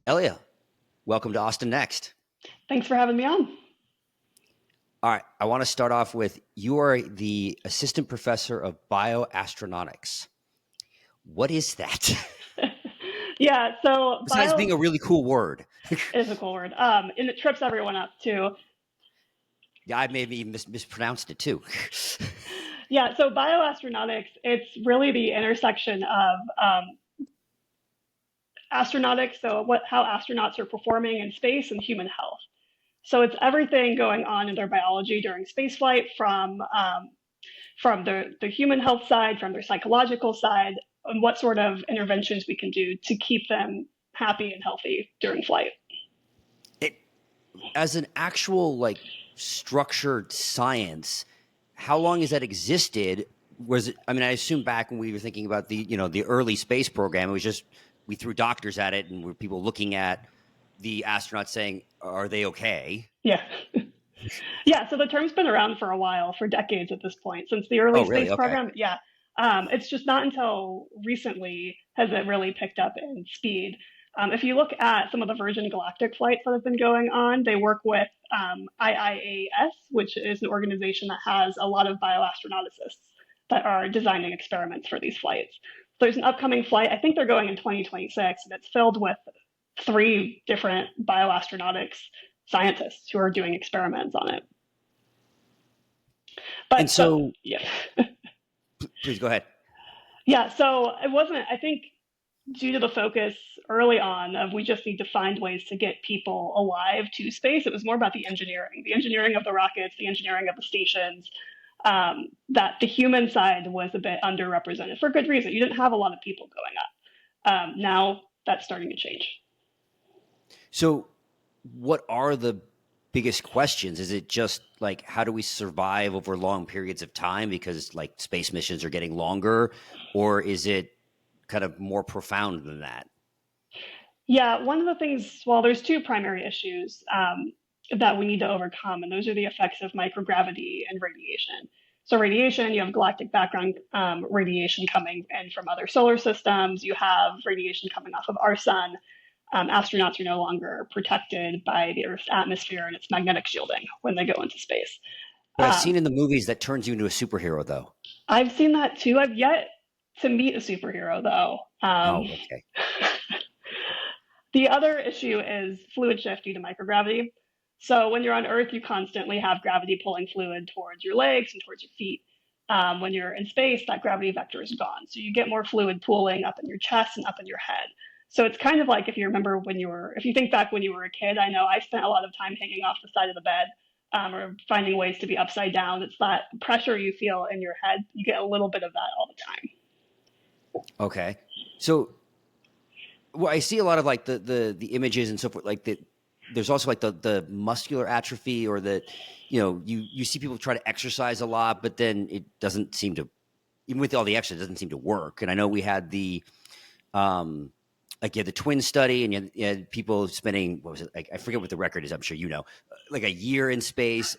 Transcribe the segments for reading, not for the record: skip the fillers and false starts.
Eliah, welcome to Austin Next. Thanks for having me on. All right, I want to start off with you are the assistant professor of bioastronautics. What is that? Yeah, so Besides being a really cool word. is a cool word. And it trips everyone up too. Yeah, I maybe mispronounced it too. Yeah, so bioastronautics, it's really the intersection of astronautics, so how astronauts are performing in space, and human health. So it's everything going on in their biology during spaceflight from the human health side, from their psychological side, and what sort of interventions we can do to keep them happy and healthy during flight. As an actual structured science, how long has that existed? Was it? I mean, I assume back when we were thinking about the early space program, it was just we threw doctors at it, and were people looking at the astronauts saying, "Are they okay?" Yeah. Yeah, so the term's been around for a while, for decades at this point, since the early space program. Yeah. It's just not until recently has it really picked up in speed. If you look at some of the Virgin Galactic flights that have been going on, they work with IIAS, which is an organization that has a lot of bioastronauticists that are designing experiments for these flights. So there's an upcoming flight, I think they're going in 2026, and it's filled with 3 different bioastronautics scientists who are doing experiments on it. But and so yeah. Please go ahead. Yeah, so it wasn't, I think, due to the focus early on of we just need to find ways to get people alive to space. It was more about the engineering of the rockets, the engineering of the stations, that the human side was a bit underrepresented for good reason. You didn't have a lot of people going up. Now that's starting to change. So what are the biggest questions? Is it just how do we survive over long periods of time because space missions are getting longer, or is it kind of more profound than that? Yeah, one of the things, well, there's 2 primary issues that we need to overcome, and those are the effects of microgravity and radiation. So radiation, you have galactic background radiation coming in from other solar systems. You have radiation coming off of our sun. Astronauts are no longer protected by the Earth's atmosphere and its magnetic shielding when they go into space. But I've seen in the movies that turns you into a superhero, though. I've seen that too. I've yet to meet a superhero, though. Okay. The other issue is fluid shift due to microgravity. So when you're on Earth, you constantly have gravity pulling fluid towards your legs and towards your feet. When you're in space, that gravity vector is gone. So you get more fluid pooling up in your chest and up in your head. So it's kind of like if you remember if you think back when you were a kid, I know I spent a lot of time hanging off the side of the bed or finding ways to be upside down. It's that pressure you feel in your head. You get a little bit of that all the time. Okay. So I see a lot of the images and so forth, there's also the muscular atrophy, or that, you see people try to exercise a lot, but then it doesn't seem to, even with all the exercise, it doesn't seem to work. And I know we had the twin study, and you had people spending, what was it? I forget what the record is. I'm sure a year in space.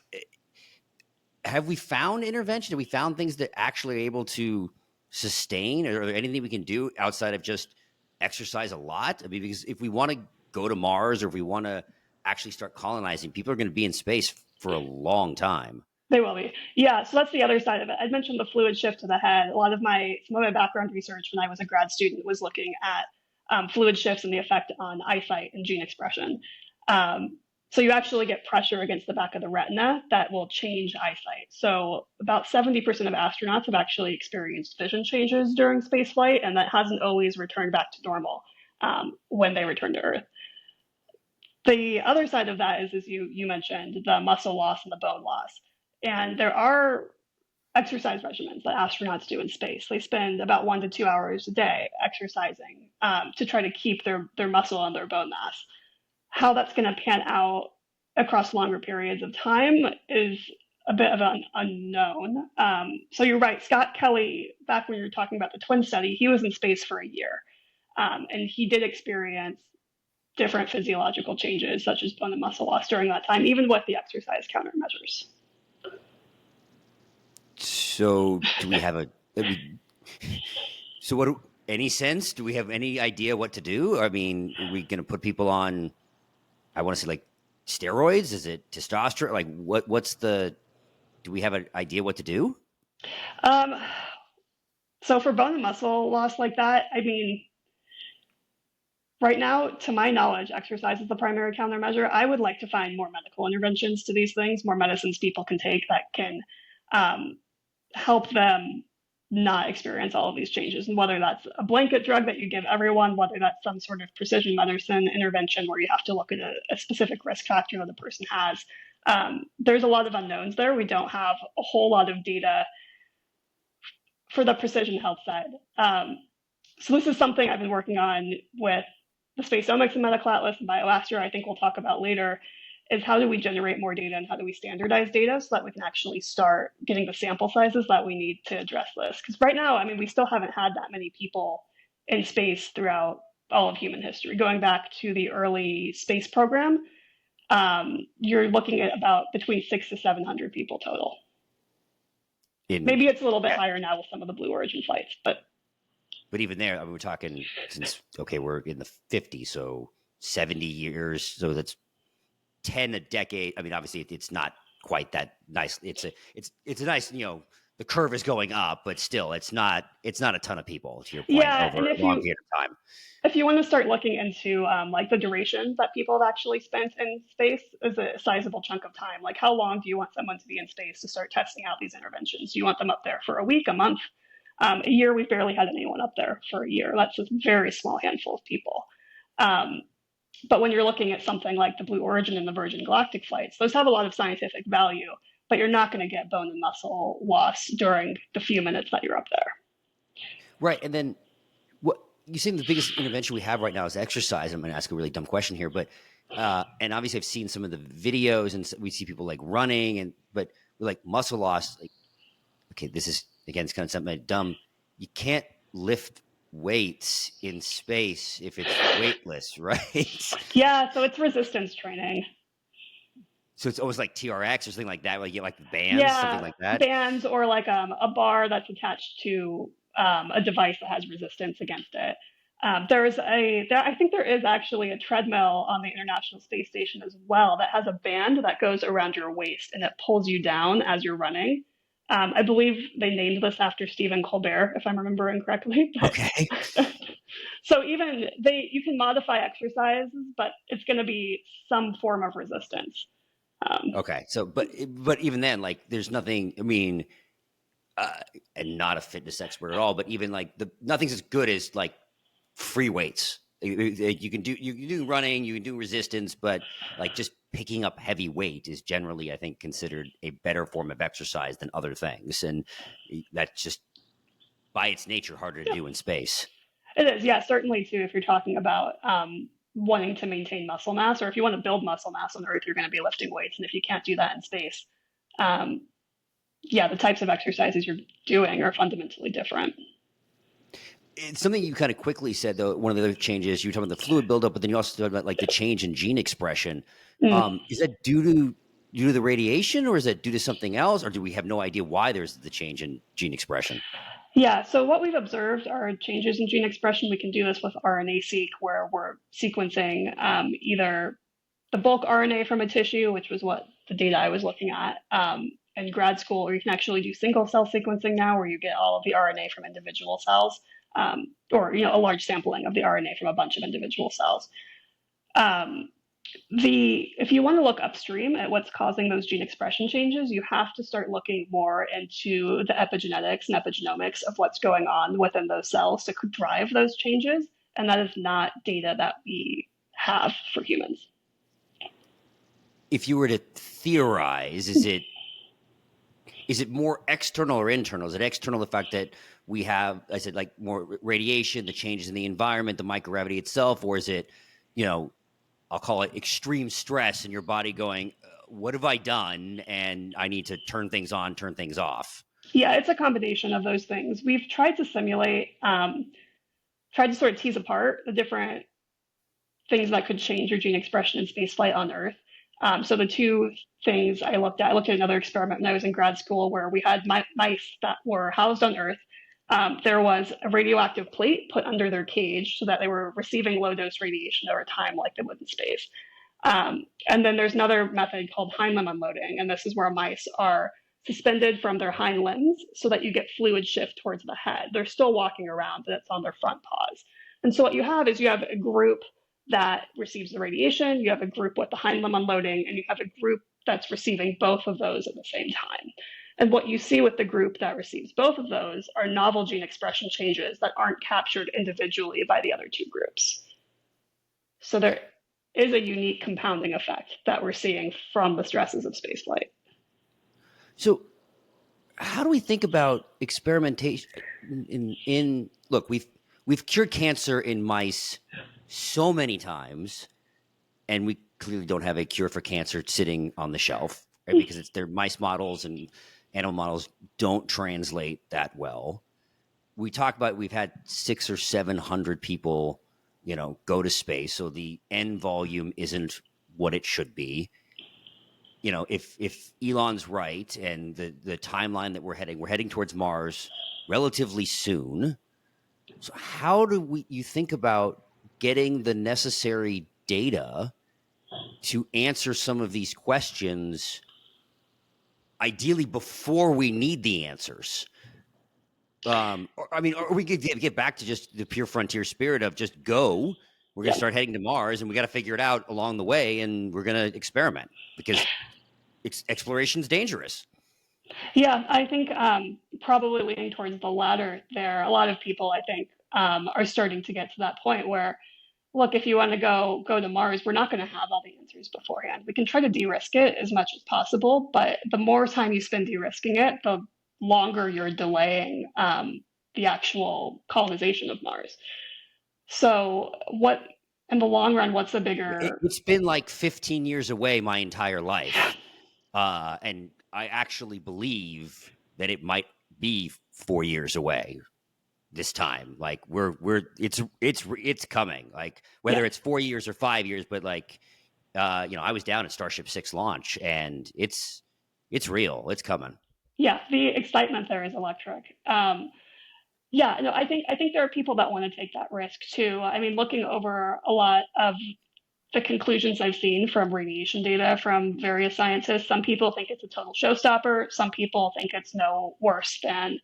Have we found intervention? Have we found things that actually are able to sustain, or anything we can do outside of just exercise a lot? I mean, because if we want to go to Mars, or if we want to actually start colonizing, people are going to be in space for a long time. They will be. Yeah, so that's the other side of it. I mentioned the fluid shift to the head. Some of my background research when I was a grad student was looking at fluid shifts and the effect on eyesight and gene expression. So you actually get pressure against the back of the retina that will change eyesight. So about 70% of astronauts have actually experienced vision changes during spaceflight, and that hasn't always returned back to normal when they return to Earth. The other side of that is, as you mentioned, the muscle loss and the bone loss. And there are exercise regimens that astronauts do in space. They spend about 1 to 2 hours a day exercising to try to keep their muscle and their bone mass. How that's going to pan out across longer periods of time is a bit of an unknown. So you're right, Scott Kelly, back when you were talking about the twin study, he was in space for a year. And he did experience different physiological changes, such as bone and muscle loss during that time, even with the exercise countermeasures. So do we have so Any sense? Do we have any idea what to do? I mean, are we going to put people on, I want to say like steroids? Is it testosterone? Like what's the, do we have an idea what to do? Um, so for bone and muscle loss like that, I mean, right now, to my knowledge, exercise is the primary countermeasure. I would like to find more medical interventions to these things, more medicines people can take that can um, help them not experience all of these changes. And whether that's a blanket drug that you give everyone, whether that's some sort of precision medicine intervention where you have to look at a specific risk factor that the person has. There's a lot of unknowns there. We don't have a whole lot of data for the precision health side. So this is something I've been working on with the Space Omics and Medical Atlas and Bioastro, I think we'll talk about later, is how do we generate more data and how do we standardize data so that we can actually start getting the sample sizes that we need to address this. Because right now, I mean, we still haven't had that many people in space throughout all of human history. Going back to the early space program, you're looking at about between 600 to 700 people total. In Maybe it's a little bit higher now with some of the Blue Origin flights, But even there, I mean, we're talking since, okay, we're in the 50s, so 70 years. So that's 10 a decade. I mean, obviously it's not quite that nice. It's a nice, the curve is going up, but still it's not a ton of people, to your point, yeah. over And a long period of time. if you want to start looking into like the duration that people have actually spent in space is a sizable chunk of time. Like how long do you want someone to be in space to start testing out these interventions? Do you want them up there for a week, a month, a year? We've barely had anyone up there for a year. That's a very small handful of people. But when you're looking at something like the Blue Origin and the Virgin Galactic flights, those have a lot of scientific value, but you're not going to get bone and muscle loss during the few minutes that you're up there. Right. And then what you say the biggest intervention we have right now is exercise. I'm going to ask a really dumb question here, but and obviously I've seen some of the videos and we see people like running but like muscle loss, like, okay, this is again, it's kind of something dumb. You can't lift weights in space if it's weightless, right? Yeah, so it's resistance training. So it's almost like TRX or something like that, like you get like bands, something like that. Bands or like a bar that's attached to a device that has resistance against it. I think there is actually a treadmill on the International Space Station as well that has a band that goes around your waist and it pulls you down as you're running. I believe they named this after Stephen Colbert, if I'm remembering correctly. Okay. So you can modify exercises, but it's going to be some form of resistance. Okay. So, but even then, like, there's nothing. I mean, and not a fitness expert at all, but even like nothing's as good as like free weights. You can do running, you can do resistance, but like just picking up heavy weight is generally, I think, considered a better form of exercise than other things, and that's just by its nature harder to do in space. It is, yeah, certainly too. If you're talking about wanting to maintain muscle mass, or if you want to build muscle mass on Earth, you're going to be lifting weights, and if you can't do that in space, yeah, the types of exercises you're doing are fundamentally different. It's something you kind of quickly said, though. One of the other changes you were talking about the fluid buildup, but then you also talked about like the change in gene expression. Is that due to the radiation, or is that due to something else, or do we have no idea why there's the change in gene expression? Yeah, so what we've observed are changes in gene expression. We can do this with RNA-seq, where we're sequencing either the bulk RNA from a tissue, which was what the data I was looking at in grad school, or you can actually do single cell sequencing now, where you get all of the RNA from individual cells, or a large sampling of the RNA from a bunch of individual cells. If you want to look upstream at what's causing those gene expression changes, you have to start looking more into the epigenetics and epigenomics of what's going on within those cells to drive those changes. And that is not data that we have for humans. If you were to theorize, is it more external or internal? Is it external, the fact that we have, I said, like more radiation, the changes in the environment, the microgravity itself, or is it, I'll call it extreme stress in your body going, what have I done? And I need to turn things on, turn things off. Yeah, it's a combination of those things. We've tried to simulate, tried to sort of tease apart the different things that could change your gene expression in spaceflight on Earth. So the two things I looked at another experiment when I was in grad school where we had mice that were housed on Earth. There was a radioactive plate put under their cage so that they were receiving low dose radiation over time, like they would in space. And then there's another method called hind limb unloading, and this is where mice are suspended from their hind limbs so that you get fluid shift towards the head. They're still walking around, but it's on their front paws. And so what you have is you have a group that receives the radiation, you have a group with the hind limb unloading, and you have a group that's receiving both of those at the same time. And what you see with the group that receives both of those are novel gene expression changes that aren't captured individually by the other two groups. So there is a unique compounding effect that we're seeing from the stresses of spaceflight. So, how do we think about experimentation? Look, we've cured cancer in mice so many times, and we clearly don't have a cure for cancer sitting on the shelf, right? Because their mice models and animal models don't translate that well. We talk about we've had 600 or 700 people, go to space, so the end volume isn't what it should be. If Elon's right and the timeline that we're heading towards Mars relatively soon. So how do you think about getting the necessary data to answer some of these questions, ideally before we need the answers? Or we could get back to just the pure frontier spirit of just go. We're going to start heading to Mars, and we got to figure it out along the way, and we're going to experiment because exploration's dangerous. Yeah, I think probably leaning towards the latter there. A lot of people, I think, are starting to get to that point where, look, if you want to go to Mars, we're not going to have all the answers beforehand. We can try to de-risk it as much as possible, but the more time you spend de-risking it, the longer you're delaying the actual colonization of Mars. So what, in the long run, what's the bigger... It's been like 15 years away my entire life. And I actually believe that it might be 4 years away this time. Like it's coming. Like whether it's 4 years or 5 years, but like, I was down at Starship 6 launch, and it's real. It's coming. Yeah, the excitement there is electric. I think there are people that want to take that risk too. I mean, looking over a lot of the conclusions I've seen from radiation data from various scientists, some people think it's a total showstopper. Some people think it's no worse than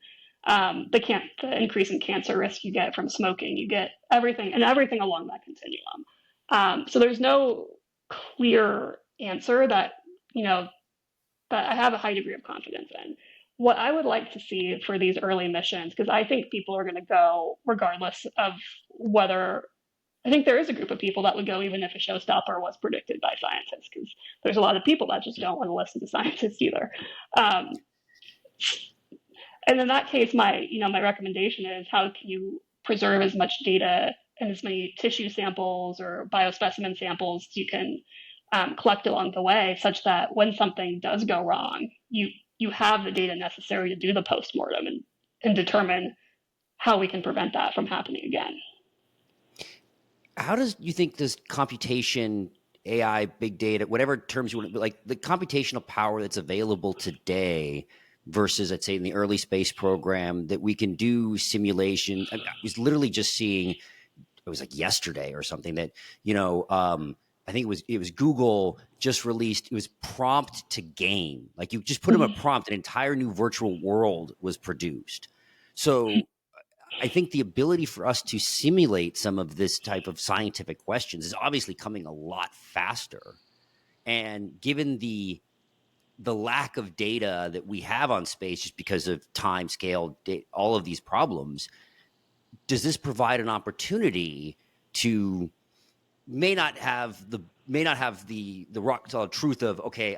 the increase in cancer risk you get from smoking. You get everything along that continuum. So there's no clear answer that I have a high degree of confidence in. What I would like to see for these early missions, because I think people are going to go regardless of whether, I think there is a group of people that would go even if a showstopper was predicted by scientists, because there's a lot of people that just don't want to listen to scientists either. And in that case, my recommendation is how can you preserve as much data and as many tissue samples or biospecimen samples you can collect along the way, such that when something does go wrong, you have the data necessary to do the postmortem and determine how we can prevent that from happening again. How does you think this computation, AI, big data, whatever terms you want, like the computational power that's available today versus, I'd say, in the early space program, that we can do simulation? I was literally just seeing, it was like yesterday or something, that I think it was Google just released, it was prompt to game. Like you just put them a prompt, an entire new virtual world was produced. So I think the ability for us to simulate some of this type of scientific questions is obviously coming a lot faster. And given the lack of data that we have on space, just because of time scale, all of these problems, does this provide an opportunity to may not have the rock solid truth of, okay,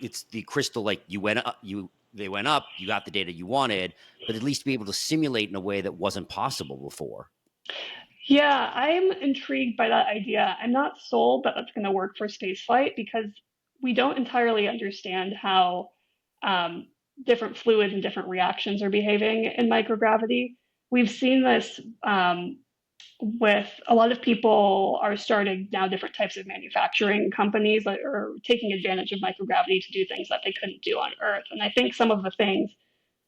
it's the crystal, like they went up, you got the data you wanted, but at least be able to simulate in a way that wasn't possible before. Yeah, I'm intrigued by that idea. I'm not sold that that's going to work for spaceflight because we don't entirely understand how different fluids and different reactions are behaving in microgravity. We've seen this with a lot of people are starting now different types of manufacturing companies that are taking advantage of microgravity to do things that they couldn't do on Earth. And I think some of the things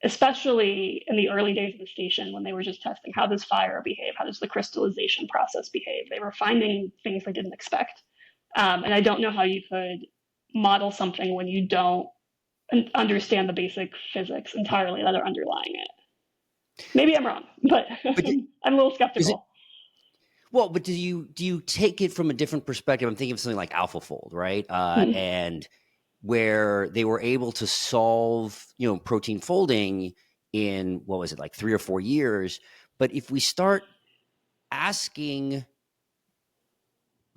especially in the early days of the station when they were just testing how does fire behave, how does the crystallization process behave. They were finding things they didn't expect. And I don't know how you could model something when you don't understand the basic physics entirely that are underlying it. Maybe I'm wrong, but But I'm a little is it skeptical. well? But do you take it from a different perspective? I'm thinking of something like AlphaFold, right? Hmm. And where they were able to solve, protein folding in what was it, like 3 or 4 years. But if we start asking,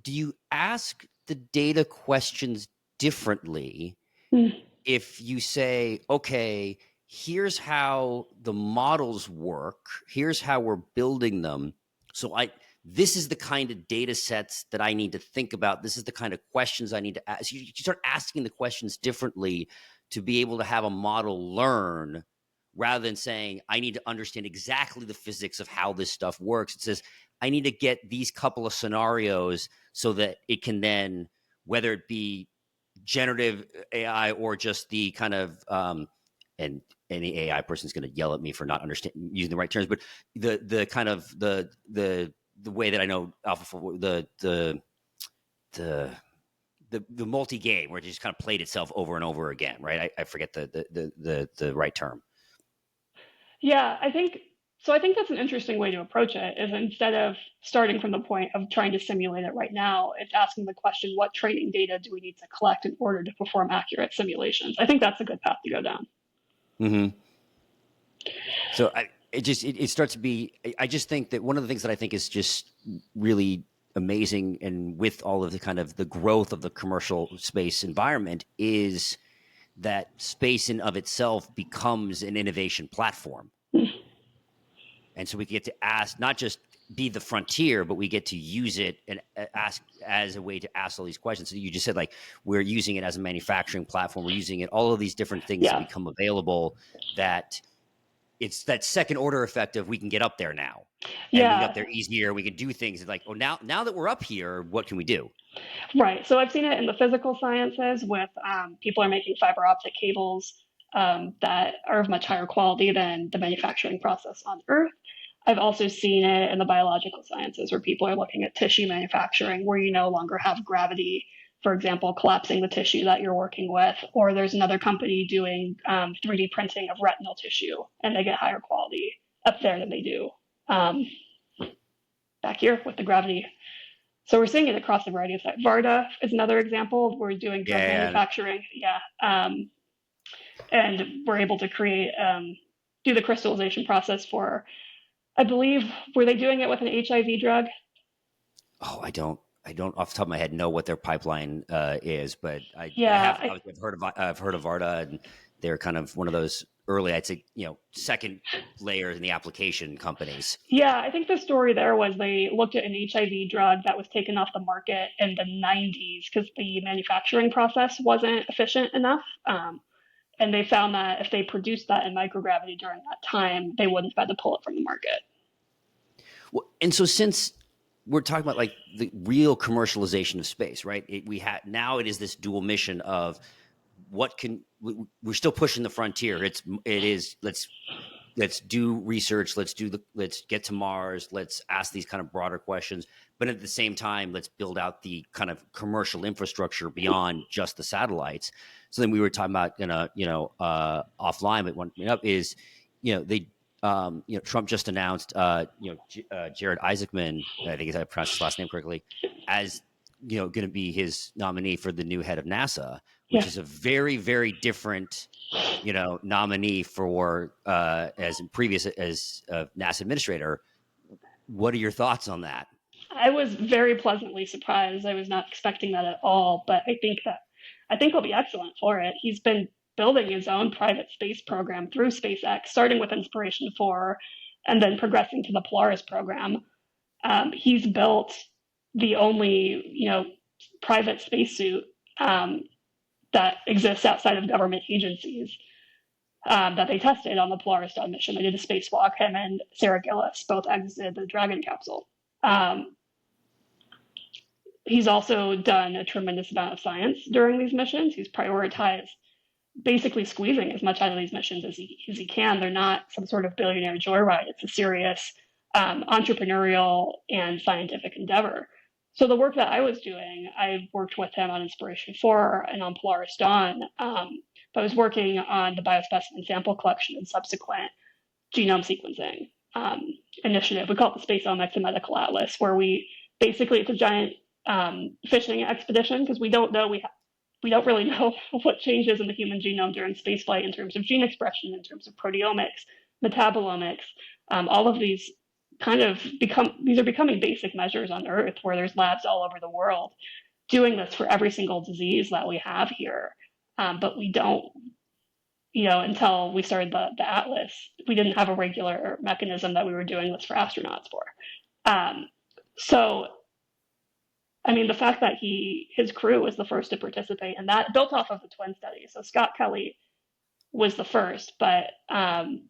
do you ask the data questions differently Hmm. if you say, okay, here's how the models work, here's how we're building them. So this is the kind of data sets that I need to think about. This is the kind of questions I need to ask. You start asking the questions differently to be able to have a model learn, rather than saying, I need to understand exactly the physics of how this stuff works. It says, I need to get these couple of scenarios so that it can then, whether it be generative AI or just the kind of and any AI person is going to yell at me for not understanding using the right terms, but the kind of the way that I know Alpha, the the multi game where it just kind of played itself over and over again, right? I forget the right term. Yeah, I think so. I think that's an interesting way to approach it. Is instead of starting from the point of trying to simulate it right now, it's asking the question, what training data do we need to collect in order to perform accurate simulations? I think that's a good path to go down. Mm-hmm. So it starts to be. I just think that one of the things that I think is just really amazing, and with all of the kind of the growth of the commercial space environment, is that space in of itself becomes an innovation platform. And so we get to ask, not just be the frontier, but we get to use it and ask as a way to ask all these questions. So you just said, like, we're using it as a manufacturing platform. We're using it, all of these different things that Yeah, become available, that it's that second order effect of we can get up there now, and we get up yeah, there easier. We can do things like, oh, now that we're up here, what can we do? right. So I've seen it in the physical sciences with people are making fiber optic cables that are of much higher quality than the manufacturing process on Earth. I've also seen it in the biological sciences where people are looking at tissue manufacturing where you no longer have gravity, for example, collapsing the tissue that you're working with. Or there's another company doing 3D printing of retinal tissue and they get higher quality up there than they do um, back here with the gravity. So we're seeing it across a variety of sites. Varda is another example. We're doing drug Yeah. manufacturing. Yeah. And we're able to create, do the crystallization process for, I believe, were they doing it with an HIV drug? Oh, I don't off the top of my head know what their pipeline is, but I Yeah, have, I've heard of Varda, and they're kind of one of those early, I'd say, second layers in the application companies. yeah. I think the story there was they looked at an HIV drug that was taken off the market in the 90s because the manufacturing process wasn't efficient enough. And they found that if they produced that in microgravity during that time, they wouldn't have had to pull it from the market. Well, and so since we're talking about like the real commercialization of space, right? We had now it is this dual mission of we're still pushing the frontier. It is let's do research, let's get to Mars, let's ask these kind of broader questions, but at the same time let's build out the kind of commercial infrastructure beyond just the satellites. So then we were talking about offline, but one up is they Trump just announced Jared Isaacman, I think I pronounced his last name correctly, as going to be his nominee for the new head of NASA, which Yeah. is a very, very different nominee for as in previous as NASA administrator. What are your thoughts on that? I was very pleasantly surprised. I was not expecting that at all, but I think he'll be excellent for it. He's been building his own private space program through SpaceX, starting with Inspiration 4 and then progressing to the Polaris program. He's built the only, private spacesuit that exists outside of government agencies that they tested on the Polaris mission. They did a spacewalk. Him and Sarah Gillis both exited the Dragon capsule. He's also done a tremendous amount of science during these missions. He's prioritized basically squeezing as much out of these missions as he can. They're not some sort of billionaire joyride. It's a serious entrepreneurial and scientific endeavor. So the work that I was doing, I worked with him on Inspiration 4 and on Polaris Dawn. But I was working on the biospecimen sample collection and subsequent genome sequencing initiative. We call it the Space Omics and Medical Atlas, where it's a giant fishing expedition because we don't really know what changes in the human genome during spaceflight in terms of gene expression, in terms of proteomics, metabolomics. All of these are becoming basic measures on Earth, where there's labs all over the world doing this for every single disease that we have here. But we don't, until we started the Atlas, we didn't have a regular mechanism that we were doing this for astronauts for. So I mean, the fact that his crew was the first to participate, and that built off of the twin study. So Scott Kelly was the first, but NASA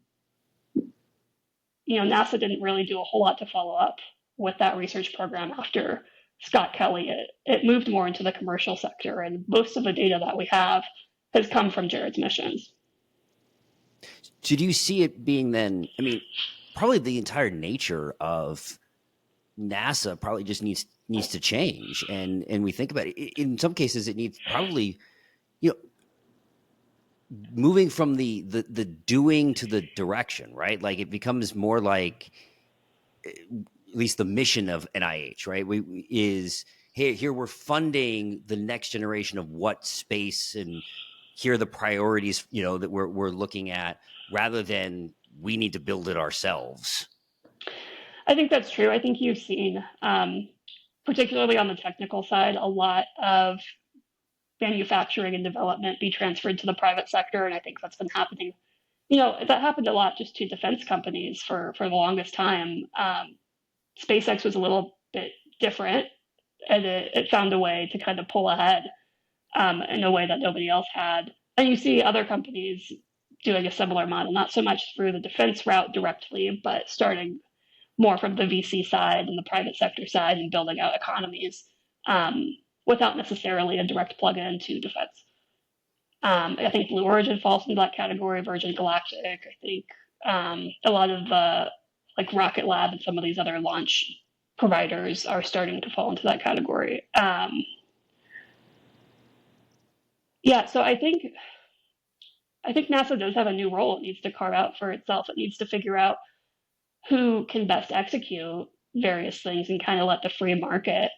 didn't really do a whole lot to follow up with that research program after Scott Kelly. It moved more into the commercial sector, and most of the data that we have has come from Jared's missions. So do you see it being then? I mean, probably the entire nature of NASA probably just needs to change, and we think about it. In some cases, it needs probably, moving from the doing to the direction, right? Like it becomes more like, at least the mission of NIH, right? Is here we're funding the next generation of what space, and here are the priorities, that we're looking at, rather than we need to build it ourselves. I think that's true. I think you've seen, particularly on the technical side, a lot of manufacturing and development be transferred to the private sector. And I think that's been happening. That happened a lot just to defense companies for the longest time. SpaceX was a little bit different, and it found a way to kind of pull ahead in a way that nobody else had. And you see other companies doing a similar model, not so much through the defense route directly, but starting more from the VC side and the private sector side and building out economies without necessarily a direct plug-in to defense. I think Blue Origin falls into that category, Virgin Galactic. I think a lot of like Rocket Lab and some of these other launch providers are starting to fall into that category. So I think NASA does have a new role it needs to carve out for itself. It needs to figure out who can best execute various things and kind of let the free market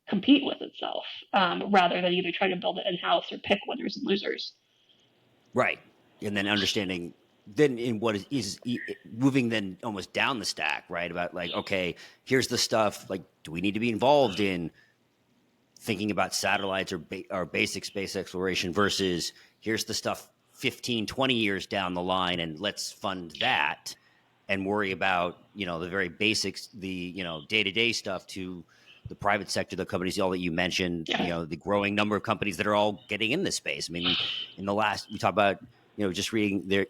compete with itself, rather than either try to build it in-house or pick winners and losers. Right. And then understanding then in what is moving then almost down the stack, right? About like, okay, here's the stuff, like, do we need to be involved in thinking about satellites or basic space exploration versus here's the stuff 15, 20 years down the line, and let's fund that and worry about, the very basics, the, day-to-day stuff to the private sector, the companies, all that you mentioned, the growing number of companies that are all getting in this space. I mean, in the last, we talked about, just reading there,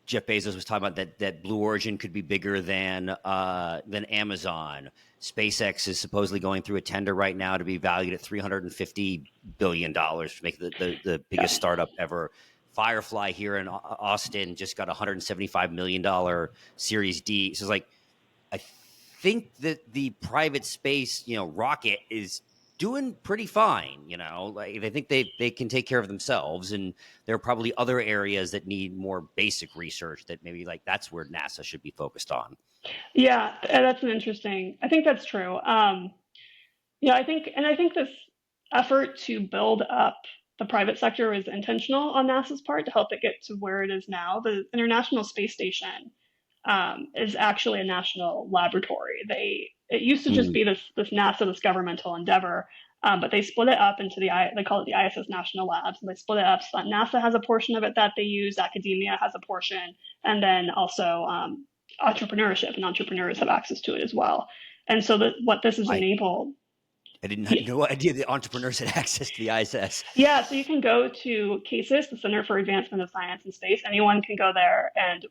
Jeff Bezos was talking about that Blue Origin could be bigger than Amazon. SpaceX is supposedly going through a tender right now to be valued at $350 billion to make the biggest startup ever. Firefly here in Austin just got $175 million Series D. So it's like, I think that the private space, rocket is doing pretty fine. Like I think they can take care of themselves, and there are probably other areas that need more basic research that maybe like that's where NASA should be focused on. Yeah, that's I think that's true. I think this effort to build up the private sector was intentional on NASA's part to help it get to where it is now. The International Space Station is actually a national laboratory. It used to just be this NASA, this governmental endeavor, but they split it up into they call it the ISS National Labs, and they split it up so that NASA has a portion of it that they use, academia has a portion, and then also entrepreneurship, and entrepreneurs have access to it as well. And so what this has enabled. I didn't have no idea the entrepreneurs had access to the ISS. Yeah, so you can go to CASIS, the Center for Advancement of Science and Space. Anyone can go there, and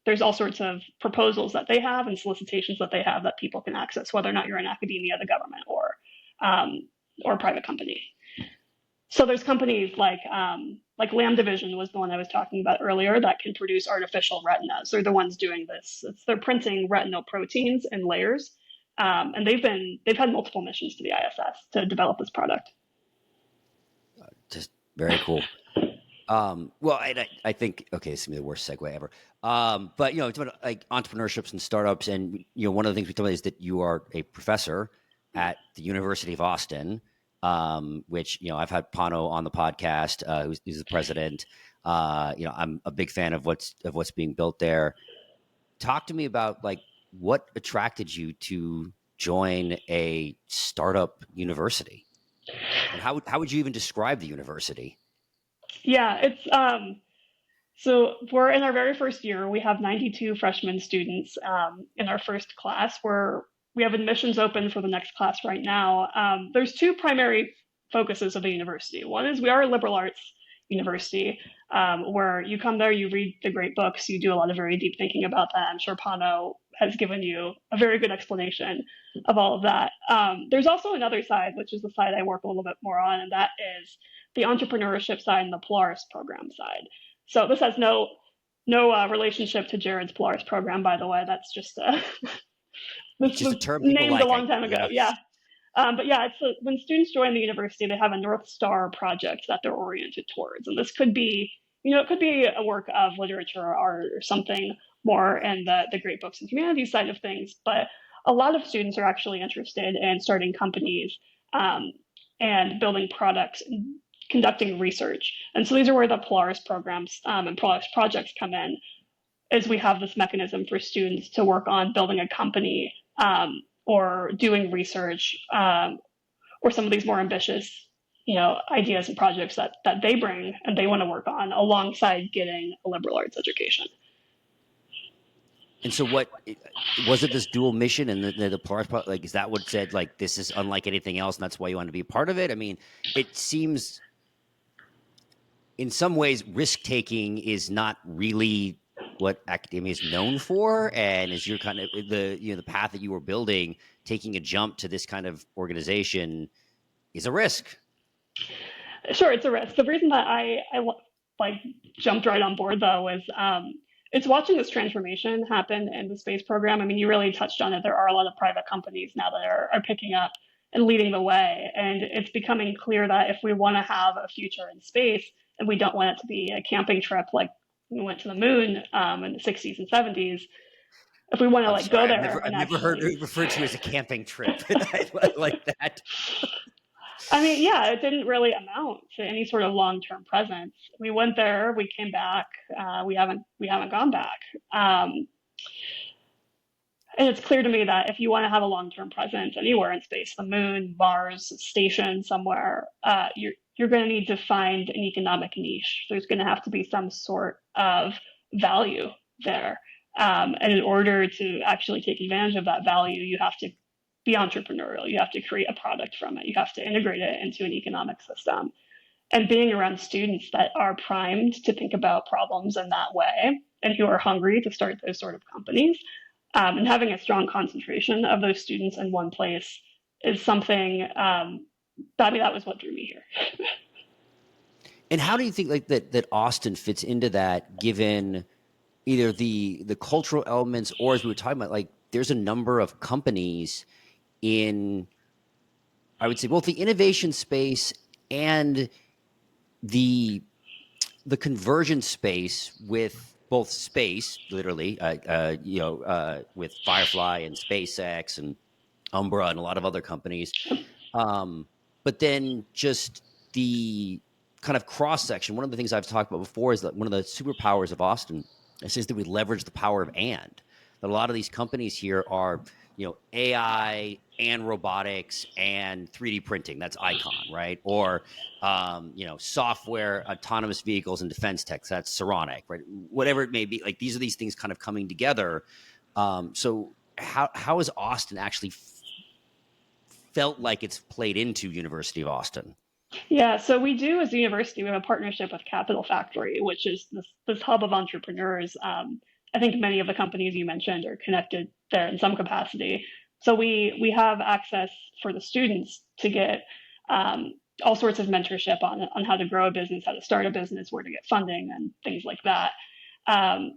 there's all sorts of proposals that they have and solicitations that they have that people can access, whether or not you're in academia, the government, or private company. So there's companies like Lambda Vision was the one I was talking about earlier that can produce artificial retinas. They're the ones doing this. They're printing retinal proteins in layers, and they've had multiple missions to the ISS to develop this product. Just very cool. Well, I think okay, this is gonna be the worst segue ever. But it's about like entrepreneurships and startups, and one of the things we talk about is that you are a professor at the University of Austin, which I've had Pano on the podcast, who's the president. I'm a big fan of what's being built there. Talk to me about like what attracted you to join a startup university, and how would you even describe the university? Yeah, it's so we're in our very first year. We have 92 freshman students in our first class. We have admissions open for the next class right now. There's two primary focuses of the university. One is we are a liberal arts university, where you come there, you read the great books, you do a lot of very deep thinking about that. I'm sure Pano has given you a very good explanation of all of that. There's also another side, which is the side I work a little bit more on, and that is the entrepreneurship side and the Polaris program side. So this has no relationship to Jared's Polaris program, by the way. That's just It's this just was a term people named a like. long time ago. Yeah. But yeah, when students join the university, they have a North Star project that they're oriented towards, and this could be, it could be a work of literature or art or something more in the great books and humanities side of things. But a lot of students are actually interested in starting companies and building products and conducting research. And so these are where the Polaris programs and Polaris projects come in, is we have this mechanism for students to work on building a company or doing research or some of these more ambitious ideas and projects that they bring and they want to work on alongside getting a liberal arts education. And so, what was it? This dual mission and the Polaris, like, is that what said like this is unlike anything else, and that's why you want to be a part of it? I mean, it seems in some ways risk taking is not really what academia is known for, and is your kind of the path that you were building, taking a jump to this kind of organization is a risk. Sure, it's a risk. The reason that I like jumped right on board though is it's watching this transformation happen in the space program. I mean, you really touched on it. There are a lot of private companies now that are picking up and leading the way, and it's becoming clear that if we want to have a future in space, and we don't want it to be a camping trip like we went to the moon in the 60s and 70s, if we want to I'm like go sorry, there I've and never heard actually it referred to as a camping trip. I like that. I mean, yeah, it didn't really amount to any sort of long-term presence. We went there, we came back, we haven't gone back. And it's clear to me that if you want to have a long-term presence anywhere in space, the moon, Mars, station somewhere, you're going to need to find an economic niche. There's going to have to be some sort of value there. And in order to actually take advantage of that value, you have to be entrepreneurial. You have to create a product from it. You have to integrate it into an economic system. And being around students that are primed to think about problems in that way and who are hungry to start those sort of companies, and having a strong concentration of those students in one place is something. That was what drew me here. And how do you think like that Austin fits into that, given either the cultural elements, or as we were talking about, like there's a number of companies in, I would say, both the innovation space and the conversion space with both space, literally, with Firefly and SpaceX and Umbra and a lot of other companies, but then just the kind of cross section. One of the things I've talked about before is that one of the superpowers of Austin is that we leverage the power of and. That a lot of these companies here are AI and robotics and 3D printing. That's Icon, right? Or software, autonomous vehicles, and defense tech. That's Saronic, right? Whatever it may be. Like these are these things kind of coming together. So how has Austin actually felt like it's played into University of Austin? Yeah, so we do as a university, we have a partnership with Capital Factory, which is this hub of entrepreneurs. I think many of the companies you mentioned are connected there in some capacity. So we have access for the students to get all sorts of mentorship on how to grow a business, how to start a business, where to get funding, and things like that. And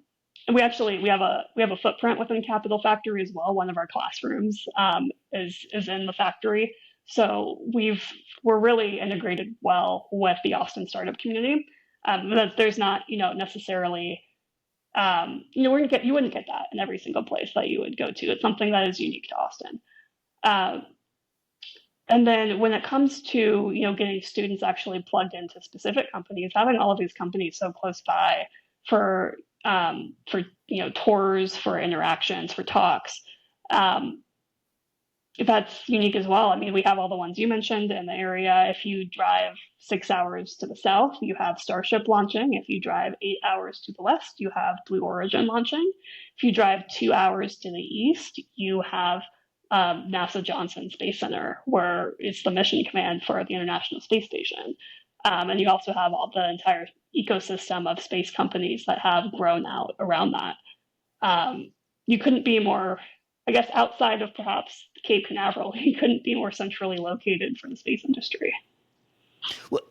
we have a footprint within Capital Factory as well. One of our classrooms is in the factory, so we're really integrated well with the Austin startup community. There's not necessarily you wouldn't get that in every single place that you would go to. It's something that is unique to Austin. And then when it comes to getting students actually plugged into specific companies, having all of these companies so close by for tours, for interactions, for talks, that's unique as well. I mean, we have all the ones you mentioned in the area. If you drive 6 hours to the south, you have Starship launching. If you drive 8 hours to the west, you have Blue Origin launching. If you drive 2 hours to the east, you have NASA Johnson Space Center, where it's the mission command for the International Space Station. And you also have all the entire ecosystem of space companies that have grown out around that. You couldn't be more, I guess, outside of perhaps Cape Canaveral, you couldn't be more centrally located for the space industry. Well,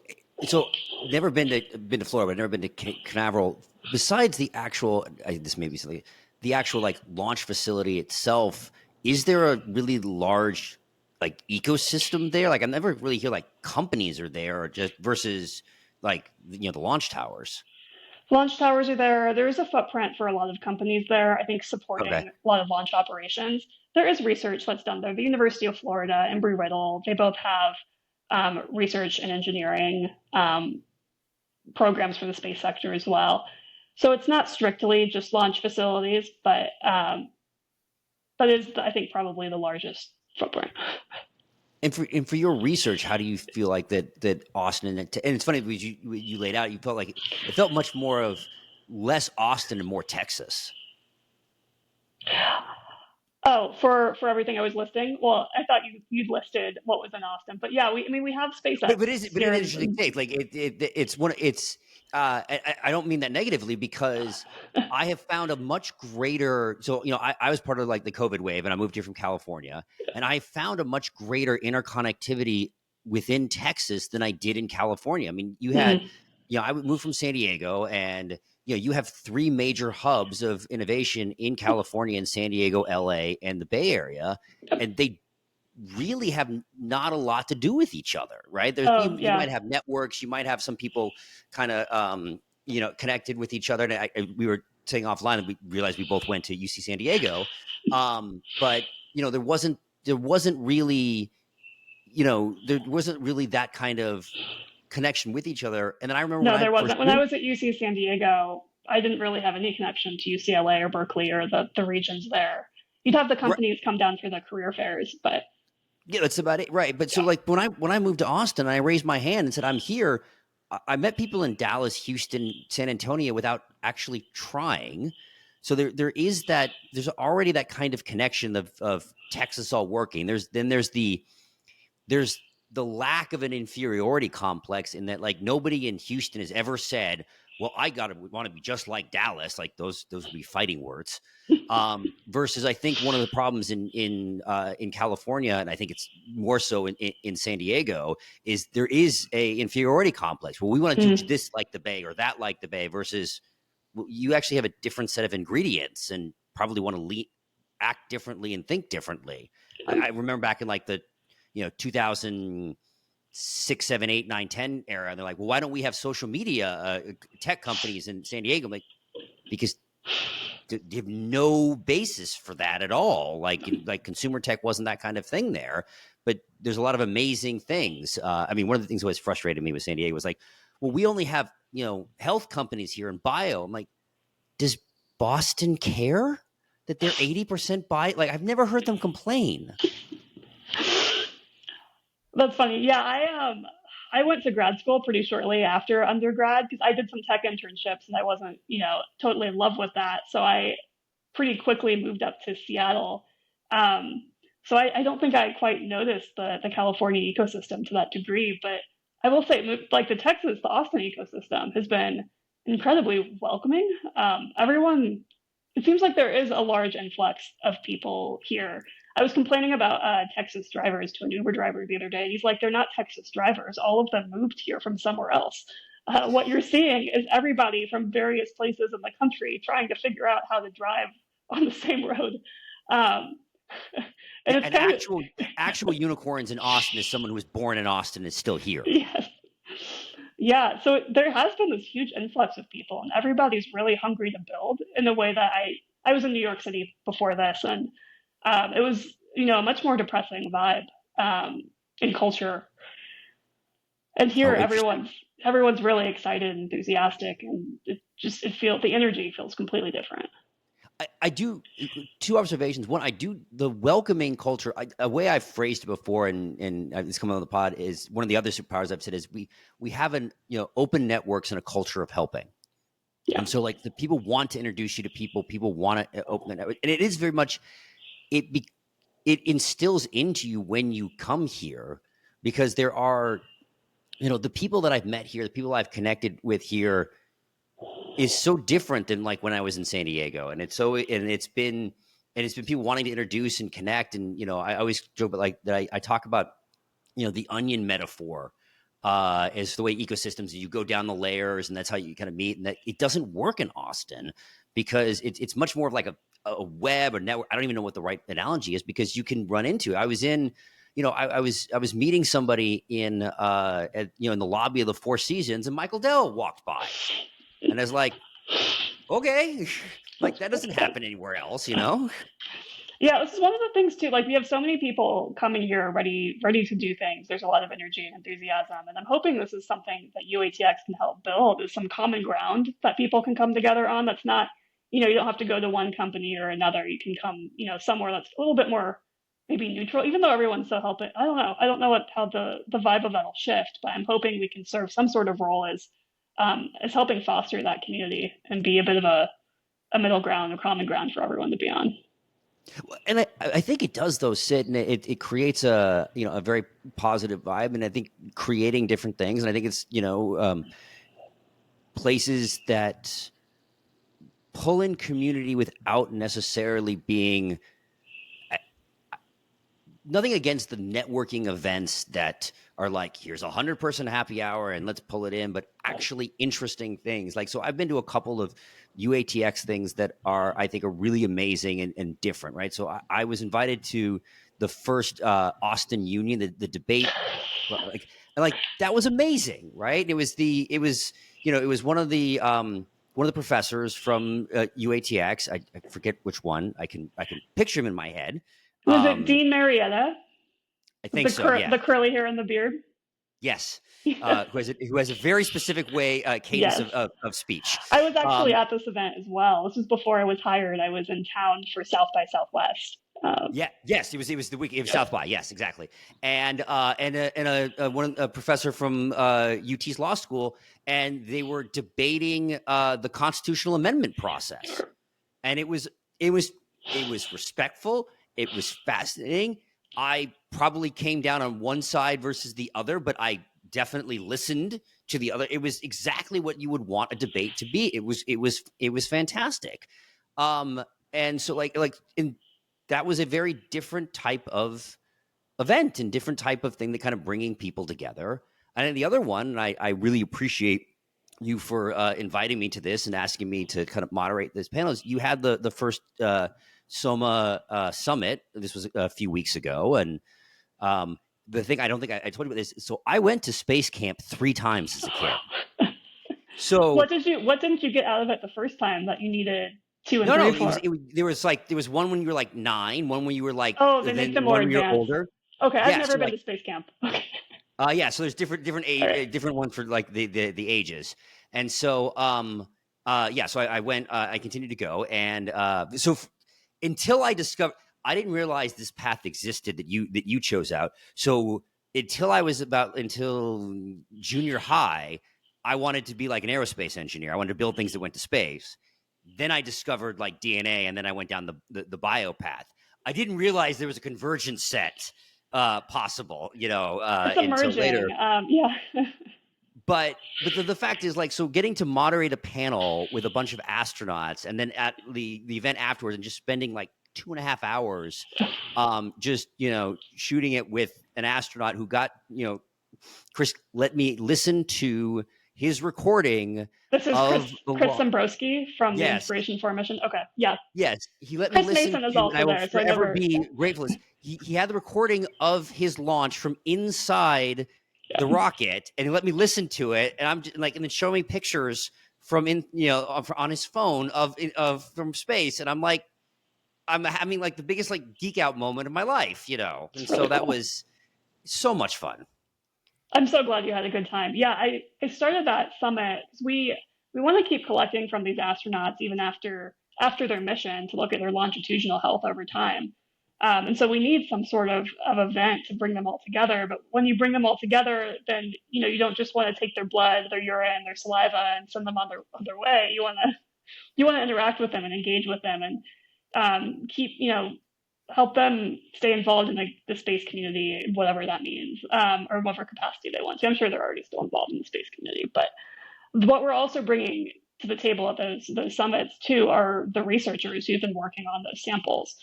so never been to Florida, but never been to Canaveral. Besides the actual, this may be silly, the actual like launch facility itself, is there a really large like ecosystem there? Like I never really hear like companies are there, or just versus like the launch towers. Launch towers are there. There is a footprint for a lot of companies there, I think, Okay. supporting a lot of launch operations. There is research that's done there. The University of Florida, Embry-Riddle, they both have research and engineering programs for the space sector as well. So it's not strictly just launch facilities, but is, I think, probably the largest footprint. And for your research, how do you feel like that Austin and it's funny because you laid out, you felt like it felt much more of less Austin and more Texas. Oh, for everything I was listing. Well, I thought you'd listed what was in Austin, but yeah, we have SpaceX But it here. an interesting take. Like it's one. It's I don't mean that negatively because I have found a much greater. So I was part of like the COVID wave, and I moved here from California, and I found a much greater interconnectivity within Texas than I did in California. I mean, you had, I moved from San Diego, and you have three major hubs of innovation in California, and San Diego, LA, and the Bay Area, and they really have not a lot to do with each other, right? You might have networks, you might have some people kind of connected with each other. And we were saying offline, and we realized we both went to UC San Diego, but there wasn't really that kind of connection with each other. And then I remember there wasn't. When I was at UC San Diego, I didn't really have any connection to UCLA or Berkeley or the regions there. You'd have the companies come down for the career fairs, but yeah, that's about it, right? But so like when I moved to Austin, I raised my hand and said I'm here. I met people in Dallas, Houston, San Antonio without actually trying. So there's already that kind of connection of Texas all working. There's the lack of an inferiority complex in that like nobody in Houston has ever said, well, I want to be just like Dallas. Like those would be fighting words. Versus I think one of the problems in California, and I think it's more so in San Diego, is there is a inferiority complex. Well, we want to do this like the Bay or that like the Bay versus you actually have a different set of ingredients and probably want to act differently and think differently. I remember back in like the 2006, 7, 8, 9, 10 era. And they're like, well, why don't we have social media tech companies in San Diego? I'm like, because you have no basis for that at all. Like consumer tech wasn't that kind of thing there, but there's a lot of amazing things. I mean, one of the things that always frustrated me with San Diego was like, well, we only have, health companies here in bio. I'm like, does Boston care that they're 80% bio? Like, I've never heard them complain. That's funny. Yeah, I went to grad school pretty shortly after undergrad because I did some tech internships and I wasn't, totally in love with that. So I pretty quickly moved up to Seattle. So I don't think I quite noticed the California ecosystem to that degree, but I will say, like the Austin ecosystem has been incredibly welcoming. Everyone it seems like there is a large influx of people here. I was complaining about Texas drivers to an Uber driver the other day. He's like, they're not Texas drivers. All of them moved here from somewhere else. What you're seeing is everybody from various places in the country trying to figure out how to drive on the same road. Um, and Yeah, it's and kind of, actual unicorns in Austin is someone who was born in Austin and is still here. yes. Yeah, so there has been this huge influx of people, and everybody's really hungry to build in a way that I was in New York City before this, and it was a much more depressing vibe um, in culture. And here, Oh, interesting. everyone's really excited, and enthusiastic, and the energy feels completely different. I do two observations. One, I do the welcoming culture. A way I've phrased it before, and it's coming on the pod is one of the other superpowers I've said is we have an open networks and a culture of helping. Yeah, And so like the people want to introduce you to people. People want to open the network, and it is very much it. It instills into you when you come here because there are the people that I've met here, the people I've connected with here is so different than like when I was in San Diego, and it's been people wanting to introduce and connect, and I always joke about like that. I talk about the onion metaphor is the way ecosystems you go down the layers, and that's how you kind of meet, and that it doesn't work in Austin because it's much more of like a web or network. I don't even know what the right analogy is because you can run into it. I was in I was meeting somebody in in the lobby of the Four Seasons, and Michael Dell walked by. And I was like, okay, like that doesn't happen anywhere else, yeah. This is one of the things too. Like we have so many people coming here ready to do things. There's a lot of energy and enthusiasm, and I'm hoping this is something that UATX can help build. Is some common ground that people can come together on. That's not you don't have to go to one company or another. You can come somewhere that's a little bit more maybe neutral. Even though everyone's so helping, I don't know. I don't know how the vibe of that'll shift, but I'm hoping we can serve some sort of role as helping foster that community and be a bit of a middle ground, a common ground for everyone to be on. And I think it does though, Sid, and it creates a very positive vibe, and I think creating different things, and I think it's places that pull in community without necessarily being nothing against the networking events that are like, here's 100-person happy hour and let's pull it in, but actually interesting things. Like, so I've been to a couple of UATX things that I think are really amazing and different, right? So I was invited to the first Austin Union, the debate, like that was amazing, right? It was one of the professors from UATX. I forget which one. I can picture him in my head. Was it Dean Marietta? I think so. Yeah. The curly hair and the beard. Yes. Who has a very specific way cadence Yes. of speech. I was actually at this event as well. This was before I was hired. I was in town for South by Southwest. Yes, it was the week of South by. Yes, exactly. And a professor from UT's law school, and they were debating the constitutional amendment process, and it was respectful. It was fascinating. I probably came down on one side versus the other, but I definitely listened to the other. It was exactly what you would want a debate to be. It was fantastic. And so that was a very different type of event and different type of thing that kind of bringing people together. And then the other one, and I really appreciate you for inviting me to this and asking me to kind of moderate this panel, is you had the first SOMA summit. This was a few weeks ago. And the thing I don't think I told you about this. So I went to space camp 3 times as a kid. So what didn't you get out of it the first time that you needed 2 and 3 for? There was one when you were like 9, one when you were like they make them more one when advanced. You're older. Okay, I've never been to space camp. Yeah, so there's different ones for like the ages, and so so I went. I continued to go, and until I discovered, I didn't realize this path existed that you chose out. So until junior high, I wanted to be like an aerospace engineer. I wanted to build things that went to space. Then I discovered like DNA, and then I went down the bio path. I didn't realize there was a convergence set possible, it's until emerging. later. Yeah. but the fact is, like, so getting to moderate a panel with a bunch of astronauts, and then at the event afterwards, and just spending like 2.5 hours, just shooting it with an astronaut who got Chris let me listen to his recording This is of the Chris law. Zembrowski from the Yes, Inspiration 4 mission. Okay, yeah. yes, he let me Chris listen Mason is to, and I also will there, so I forever never. be grateful. He had the recording of his launch from inside the Yeah. rocket, and he let me listen to it, and I'm just, like, and then show me pictures from on his phone of from space, and I'm like, I'm having like the biggest like geek out moment of my life, and It's so really that cool. was so much fun. I'm so glad you had a good time. Yeah, I started that summit. We want to keep collecting from these astronauts even after their mission to look at their longitudinal health over time. And so we need some sort of event to bring them all together. But when you bring them all together, then you don't just want to take their blood, their urine, their saliva, and send them on their way. You want to interact with them and engage with them and keep help them stay involved in the space community, whatever that means, or whatever capacity they want to. I'm sure they're already still involved in the space community, but what we're also bringing to the table at those summits too are the researchers who've been working on those samples.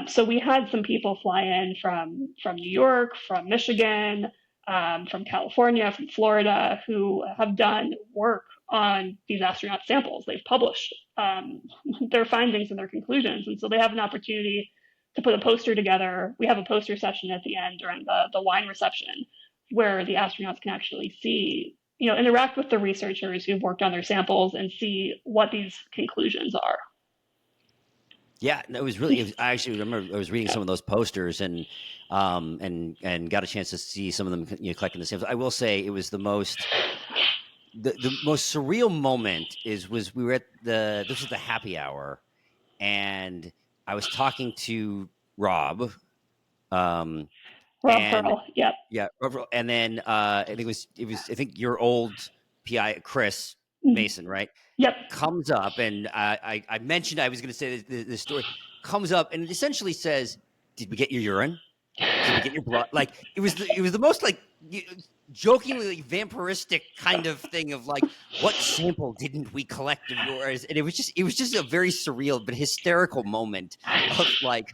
So we had some people fly in from New York, from Michigan, from California, from Florida, who have done work on these astronaut samples. They've published their findings and their conclusions, and so they have an opportunity to put a poster together. We have a poster session at the end during the wine reception, where the astronauts can actually see, interact with the researchers who've worked on their samples and see what these conclusions are. Yeah, no, I actually remember I was reading some of those posters, and got a chance to see some of them, collecting the samples. I will say it was the most surreal moment was we were at this was the happy hour, and I was talking to Rob, um, Rob and Pearl, yep. yeah, and then I think I think your old PI Chris Mhm. Mason, right? Yep. Comes up, and I mentioned I was going to say this story. Comes up and it essentially says, "Did we get your urine? Did we get your blood?" Like it was the most like jokingly like, vampiristic kind of thing of like, what sample didn't we collect of yours? And it was just a very surreal but hysterical moment of like,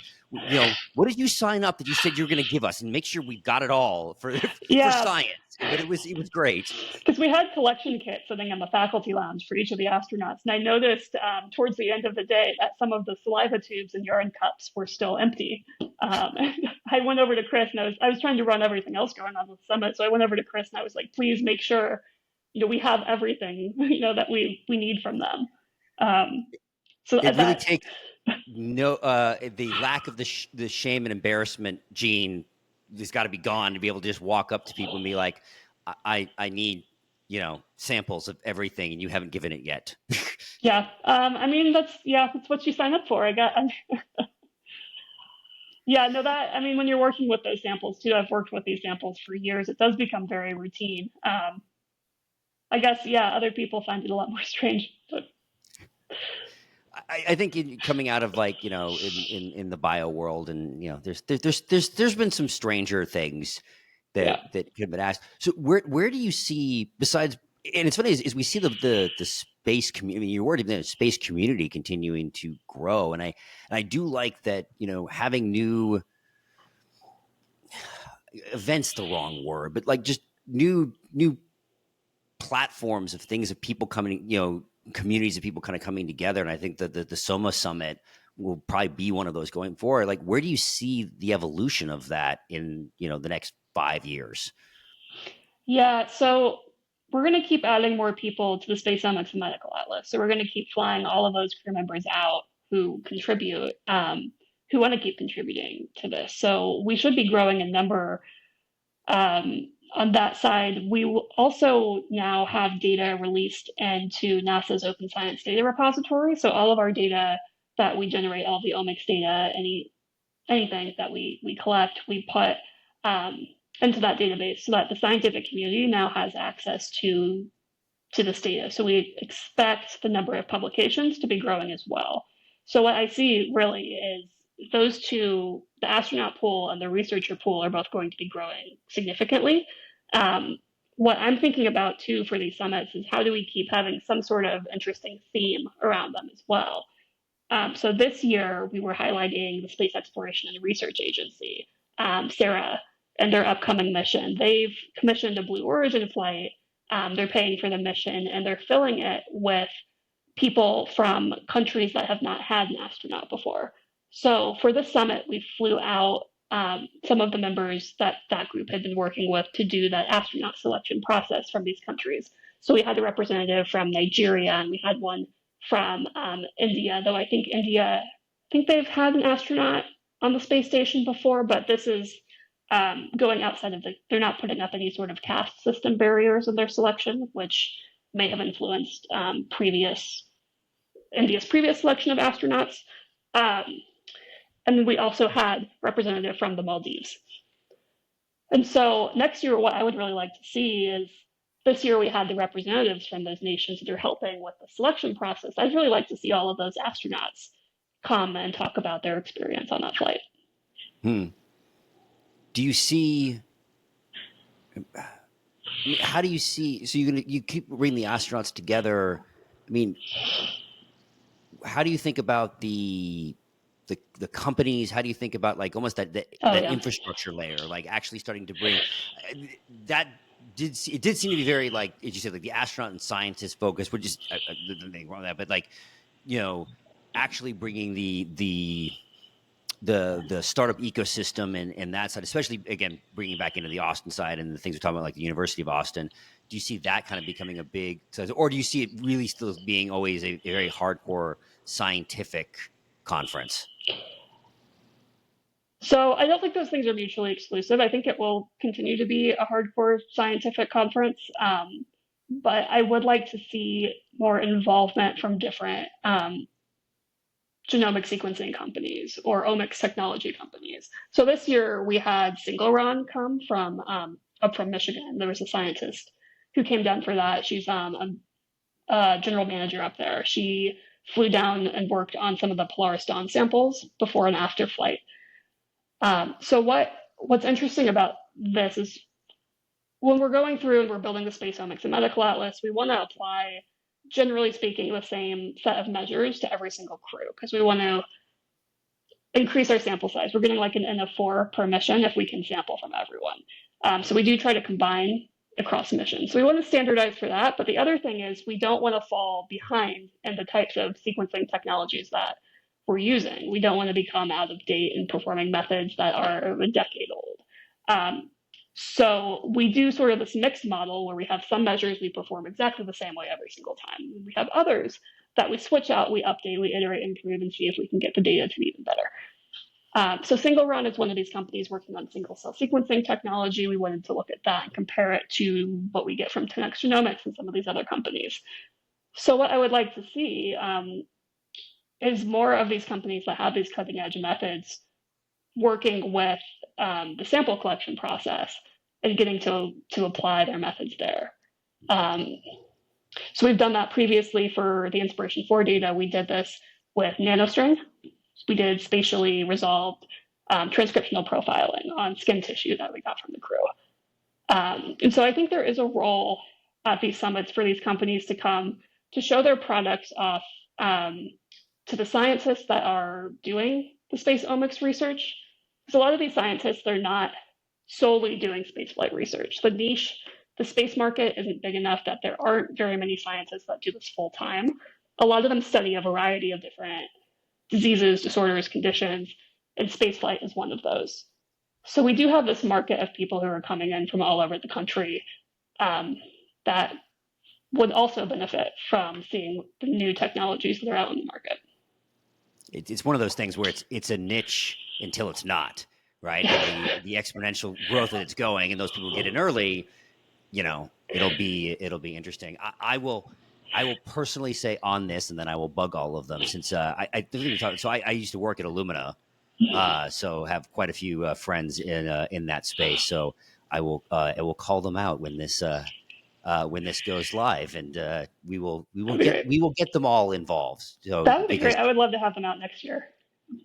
what did you sign up that you said you were going to give us, and make sure we got it all for Yeah, science. But it was great. because we had collection kits sitting in the faculty lounge for each of the astronauts, and I noticed towards the end of the day that some of the saliva tubes and urine cups were still empty. I went over to Chris, and I was trying to run everything else going on with the summit, so I went over to Chris and I was like, please make sure we have everything that we need from them. Um, so It really that takes the lack of the shame and embarrassment gene has got to be gone to be able to just walk up to people and be like, I need samples of everything, and you haven't given it yet. yeah, I mean that's what you sign up for. I got. Yeah, no, that, I mean, when you're working with those samples too, I've worked with these samples for years, it does become very routine. I guess, yeah, other people find it a lot more strange, but I think coming out of like in the bio world, and there's been some stranger things yeah. that could have been asked. So where do you see, besides, and it's funny is we see the space community, your word, the space community continuing to grow, and I do like that having new events, the wrong word, but like just new platforms of things of people coming, communities of people kind of coming together. And I think that the SOMA summit will probably be one of those going forward. Like, where do you see the evolution of that in, the next 5 years? Yeah, so we're going to keep adding more people to the Space Omics and Medical Atlas. So we're going to keep flying all of those crew members out who contribute, who want to keep contributing to this. So we should be growing in number. On that side, we will also now have data released into NASA's Open Science Data Repository. So all of our data that we generate, all the omics data, anything that we collect, we put into that database so that the scientific community now has access to this data. So we expect the number of publications to be growing as well. So what I see really is those two, the astronaut pool and the researcher pool, are both going to be growing significantly. Um, what I'm thinking about too for these summits is how do we keep having some sort of interesting theme around them as well. So this year we were highlighting the Space Exploration and Research Agency, SARA, and their upcoming mission. They've commissioned a Blue Origin flight. They're paying for the mission, and they're filling it with people from countries that have not had an astronaut before. So for this summit, we flew out some of the members that that group had been working with to do that astronaut selection process from these countries. So we had a representative from Nigeria, and we had one from India, though I think they've had an astronaut on the space station before, but this is going outside of they're not putting up any sort of caste system barriers in their selection, which may have influenced India's previous selection of astronauts. Um, and then we also had representative from the Maldives. And so next year, what I would really like to see is this year we had the representatives from those nations that are helping with the selection process. I'd really like to see all of those astronauts come and talk about their experience on that flight. Do you see? How do you see? So you keep bringing the astronauts together. I mean, how do you think about the companies? How do you think about like almost that infrastructure layer, like actually starting to bring that? It did seem to be very like, as you said, like the astronaut and scientist focus, which is nothing wrong with that, but like, actually bringing the startup ecosystem and that side, especially again bringing back into the Austin side and the things we're talking about, like the University of Austin. Do you see that kind of becoming a big, or do you see it really still being always a very hardcore scientific conference? So I don't think those things are mutually exclusive. I think it will continue to be a hardcore scientific conference, but I would like to see more involvement from different genomic sequencing companies or omics technology companies. So this year we had Single Ron come from up from Michigan. There was a scientist who came down for that. She's a general manager up there. She flew down and worked on some of the Polaris Dawn samples before and after flight. So what's interesting about this is when we're going through and we're building the Space Omics and Medical Atlas, we want to apply, generally speaking, the same set of measures to every single crew because we want to increase our sample size. We're getting like an N of 4 per mission if we can sample from everyone. So we do try to combine across missions. So we want to standardize for that. But the other thing is we don't want to fall behind in the types of sequencing technologies that we're using. We don't want to become out of date in performing methods that are a decade old. So we do sort of this mixed model where we have some measures we perform exactly the same way every single time. We have others that we switch out, we update, we iterate, improve, and see if we can get the data to be even better. So Single Run is one of these companies working on single cell sequencing technology. We wanted to look at that and compare it to what we get from 10x Genomics and some of these other companies. So what I would like to see is more of these companies that have these cutting edge methods working with the sample collection process and getting to apply their methods there. So we've done that previously for the Inspiration 4 data. We did this with NanoString. We did spatially resolved transcriptional profiling on skin tissue that we got from the crew. And so I think there is a role at these summits for these companies to come to show their products off to the scientists that are doing the space omics research. Because a lot of these scientists, they're not solely doing spaceflight research. The space market isn't big enough that there aren't very many scientists that do this full time. A lot of them study a variety of different diseases, disorders, conditions, and spaceflight is one of those. So we do have this market of people who are coming in from all over the country that would also benefit from seeing the new technologies that are out in the market. It's one of those things where it's a niche until it's not, right? And the exponential growth that it's going, and those people get in early, it'll be interesting. I will personally say on this, and then I will bug all of them since I used to work at Illumina, so have quite a few friends in that space. So I will call them out when this goes live, and we will get them all involved. So that would be great. I would love to have them out next year.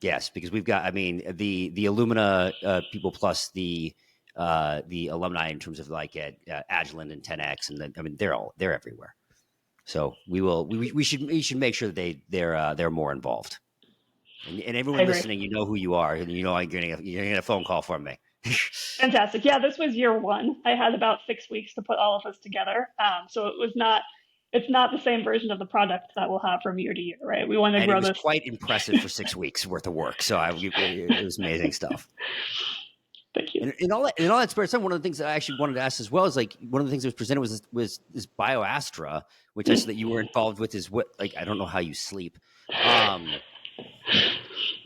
Yes, because we've got, the Illumina people plus the the alumni in terms of like at Agilent and 10X, and then, I mean they're everywhere. So we should make sure that they're more involved. And everyone listening, you know who you are, and you know you're getting a phone call from me. Fantastic. Yeah, this was year one. I had about 6 weeks to put all of this together. So it's not the same version of the product that we'll have from year to year, right? We want to grow this. It was quite impressive for 6 weeks worth of work. So it was amazing stuff. Thank you. And in all that spare time, one of the things that I actually wanted to ask as well is like one of the things that was presented was this BioAstra, which I said that you were involved with. Is what, like, I don't know how you sleep.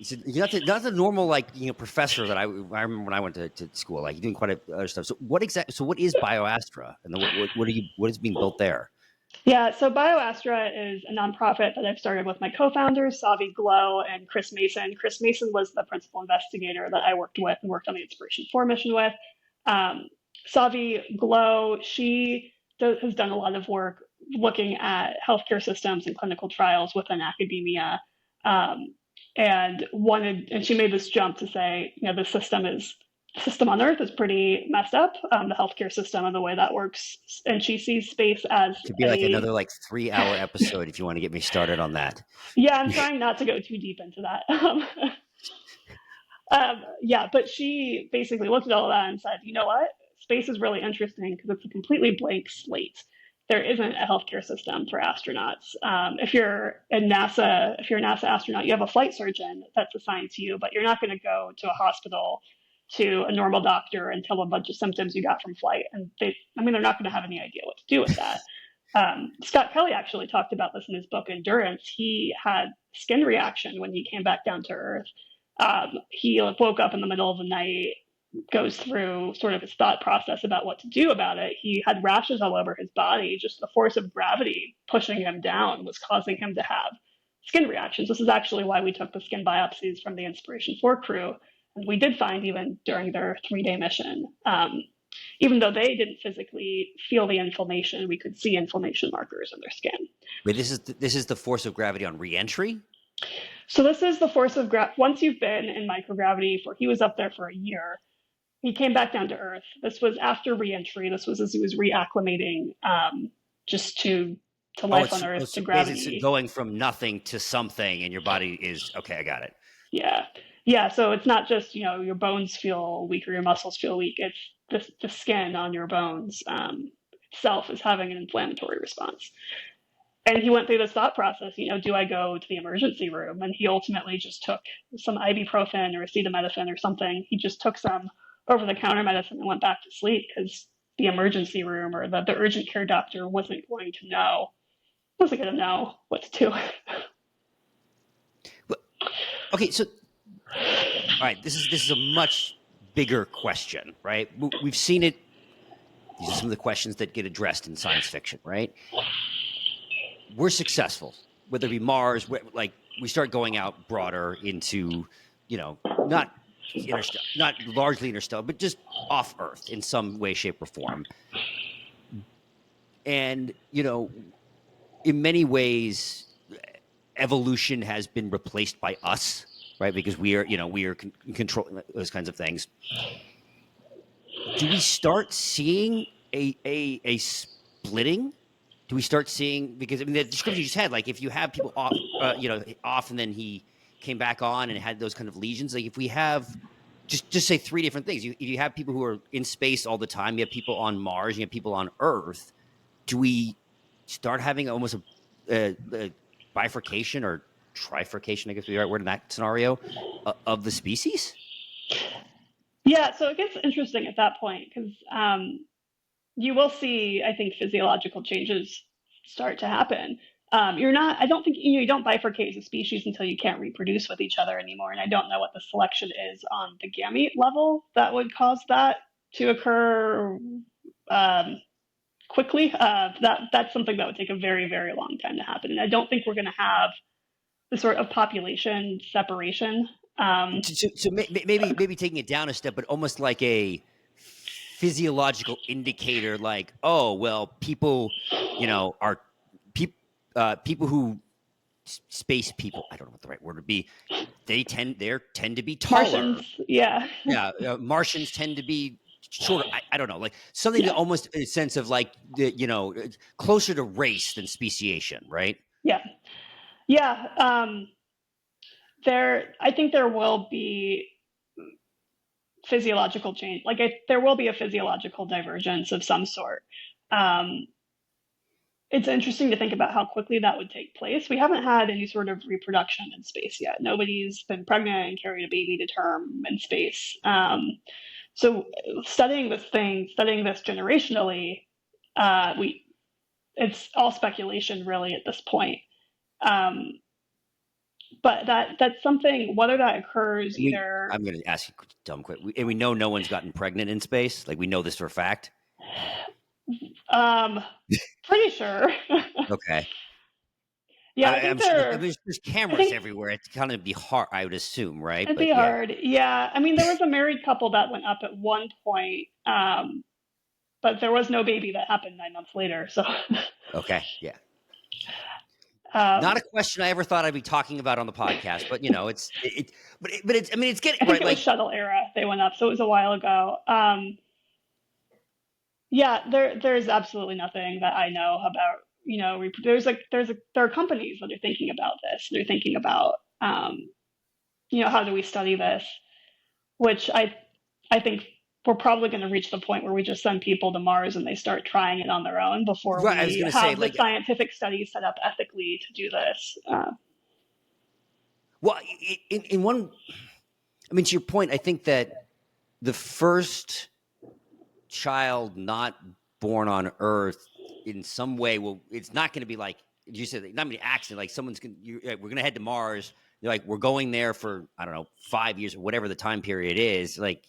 You're not the normal, like, professor that I remember when I went to school. Like, you're doing quite other stuff. So what is BioAstra, and what is being built there? Yeah, so BioAstra is a nonprofit that I've started with my co-founders, Savi Glow and Chris Mason. Chris Mason was the principal investigator that I worked with and worked on the Inspiration 4 mission with. Savi Glow, she has done a lot of work looking at healthcare systems and clinical trials within academia, and she made this jump to say, the system on Earth is pretty messed up, the healthcare system and the way that works. And she sees space as to be like another 3-hour episode if you want to get me started on that. Yeah, I'm trying not to go too deep into that. Yeah, but she basically looked at all of that and said, you know what? Space is really interesting because it's a completely blank slate. There isn't a healthcare system for astronauts. If you're a NASA astronaut, you have a flight surgeon that's assigned to you, but you're not going to go to a hospital to a normal doctor and tell them a bunch of symptoms you got from flight. And they're not going to have any idea what to do with that. Scott Kelly actually talked about this in his book, Endurance. He had skin reaction when he came back down to Earth. He woke up in the middle of the night, goes through sort of his thought process about what to do about it. He had rashes all over his body. Just the force of gravity pushing him down was causing him to have skin reactions. This is actually why we took the skin biopsies from the Inspiration 4 crew. And we did find, even during their 3-day mission, even though they didn't physically feel the inflammation, we could see inflammation markers in their skin. Wait, this is the force of gravity on reentry? So this is the force of gravity. Once you've been in microgravity he was up there for a year. He came back down to Earth. This was after reentry. This was as he was reacclimating just to life on Earth, to gravity. It's going from nothing to something, and your body is, okay, I got it. Yeah. So it's not just, your bones feel weak or your muscles feel weak. It's the skin on your bones itself is having an inflammatory response. And he went through this thought process, do I go to the emergency room? And he ultimately just took some ibuprofen or acetaminophen or something. He just took some over-the-counter medicine and went back to sleep because the emergency room or the urgent care doctor wasn't going to know what to do. Okay, so all right, this is a much bigger question, right? We've seen it. These are some of the questions that get addressed in science fiction, right? We're successful, whether it be Mars, like we start going out broader into, not largely interstellar, but just off Earth in some way, shape, or form. And, in many ways, evolution has been replaced by us, right? Because we are controlling those kinds of things. Do we start seeing a splitting? Do we start seeing, because the description you just had, like if you have people off, and then he came back on and had those kind of lesions, like if we have just say 3 different things, if you have people who are in space all the time, you have people on Mars, you have people on Earth, do we start having almost a bifurcation or trifurcation, I guess would be the right word in that scenario, of the species? Yeah, so it gets interesting at that point because you will see, I think, physiological changes start to happen. I don't think you don't bifurcate as a species until you can't reproduce with each other anymore. And I don't know what the selection is on the gamete level that would cause that to occur quickly. That's something that would take a very, very long time to happen. And I don't think we're going to have the sort of population separation. So maybe taking it down a step, but almost like a physiological indicator, like, oh, well, people, are people who space people, I don't know what the right word would be, they tend to be taller. Martians, yeah. Martians tend to be shorter. I don't know, like something that Yeah, almost a sense of like closer to race than speciation, right? yeah, yeah. I think there will be physiological change. Like there will be a physiological divergence of some sort. Um, it's interesting to think about how quickly that would take place. We haven't had any sort of reproduction in space yet. Nobody's been pregnant and carried a baby to term in space. So studying this generationally, we it's all speculation really at this point. Um, but that's something. Whether that occurs either, I'm going to ask you a dumb quick. And we know no one's gotten pregnant in space. Like we know this for a fact. um, pretty sure. Okay. Yeah, I think I'm sure there. there's I cameras think everywhere. It's kind of be hard, I would assume, right? it'd be But yeah. hard. Yeah, I mean, there was a married couple that went up at one point, but there was no baby that happened 9 months later. So, Okay. Yeah. um, Not a question I ever thought I'd be talking about on the podcast, but but it's, I mean, it's getting I think right. it was Like, shuttle era they went up, so it was a while ago. Yeah, there's absolutely nothing that I know about. There are companies that are thinking about this. They're thinking about how do we study this, which I think we're probably going to reach the point where we just send people to Mars and they start trying it on their own before right. I was we going to say, have the like, scientific studies set up ethically to do this. well, in one, I mean, to your point, I think that the first child not born on Earth in some way will, it's not going to be like you said, not going to be accident. Like we're going to head to Mars. You're like, we're going there for, I don't know, 5 years or whatever the time period is. Like,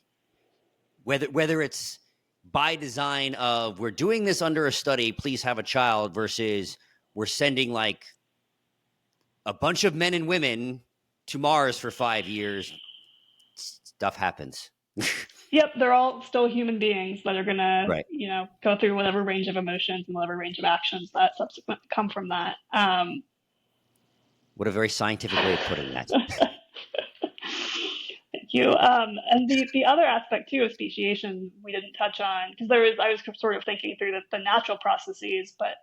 whether it's by design of we're doing this under a study, please have a child, versus we're sending like a bunch of men and women to Mars for 5 years, stuff happens. Yep, they're all still human beings that are gonna, Right. go through whatever range of emotions and whatever range of actions that subsequently come from that. What a very scientific way of putting that. Thank you. And the other aspect too of speciation we didn't touch on, because I was sort of thinking through the natural processes, but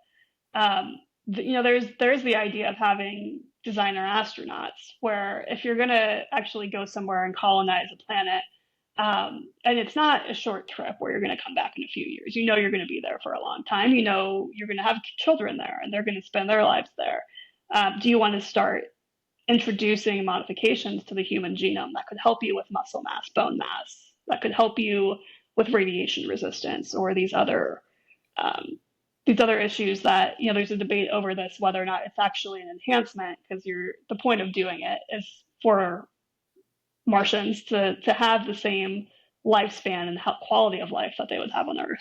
um, there's the idea of having designer astronauts, where if you're going to actually go somewhere and colonize a planet, and it's not a short trip where you're going to come back in a few years. You're going to be there for a long time. You're going to have children there, and they're going to spend their lives there. Do you want to start introducing modifications to the human genome that could help you with muscle mass, bone mass, that could help you with radiation resistance, or these other issues that there's a debate over this, whether or not it's actually an enhancement, because the point of doing it is for Martians to have the same lifespan and quality of life that they would have on Earth.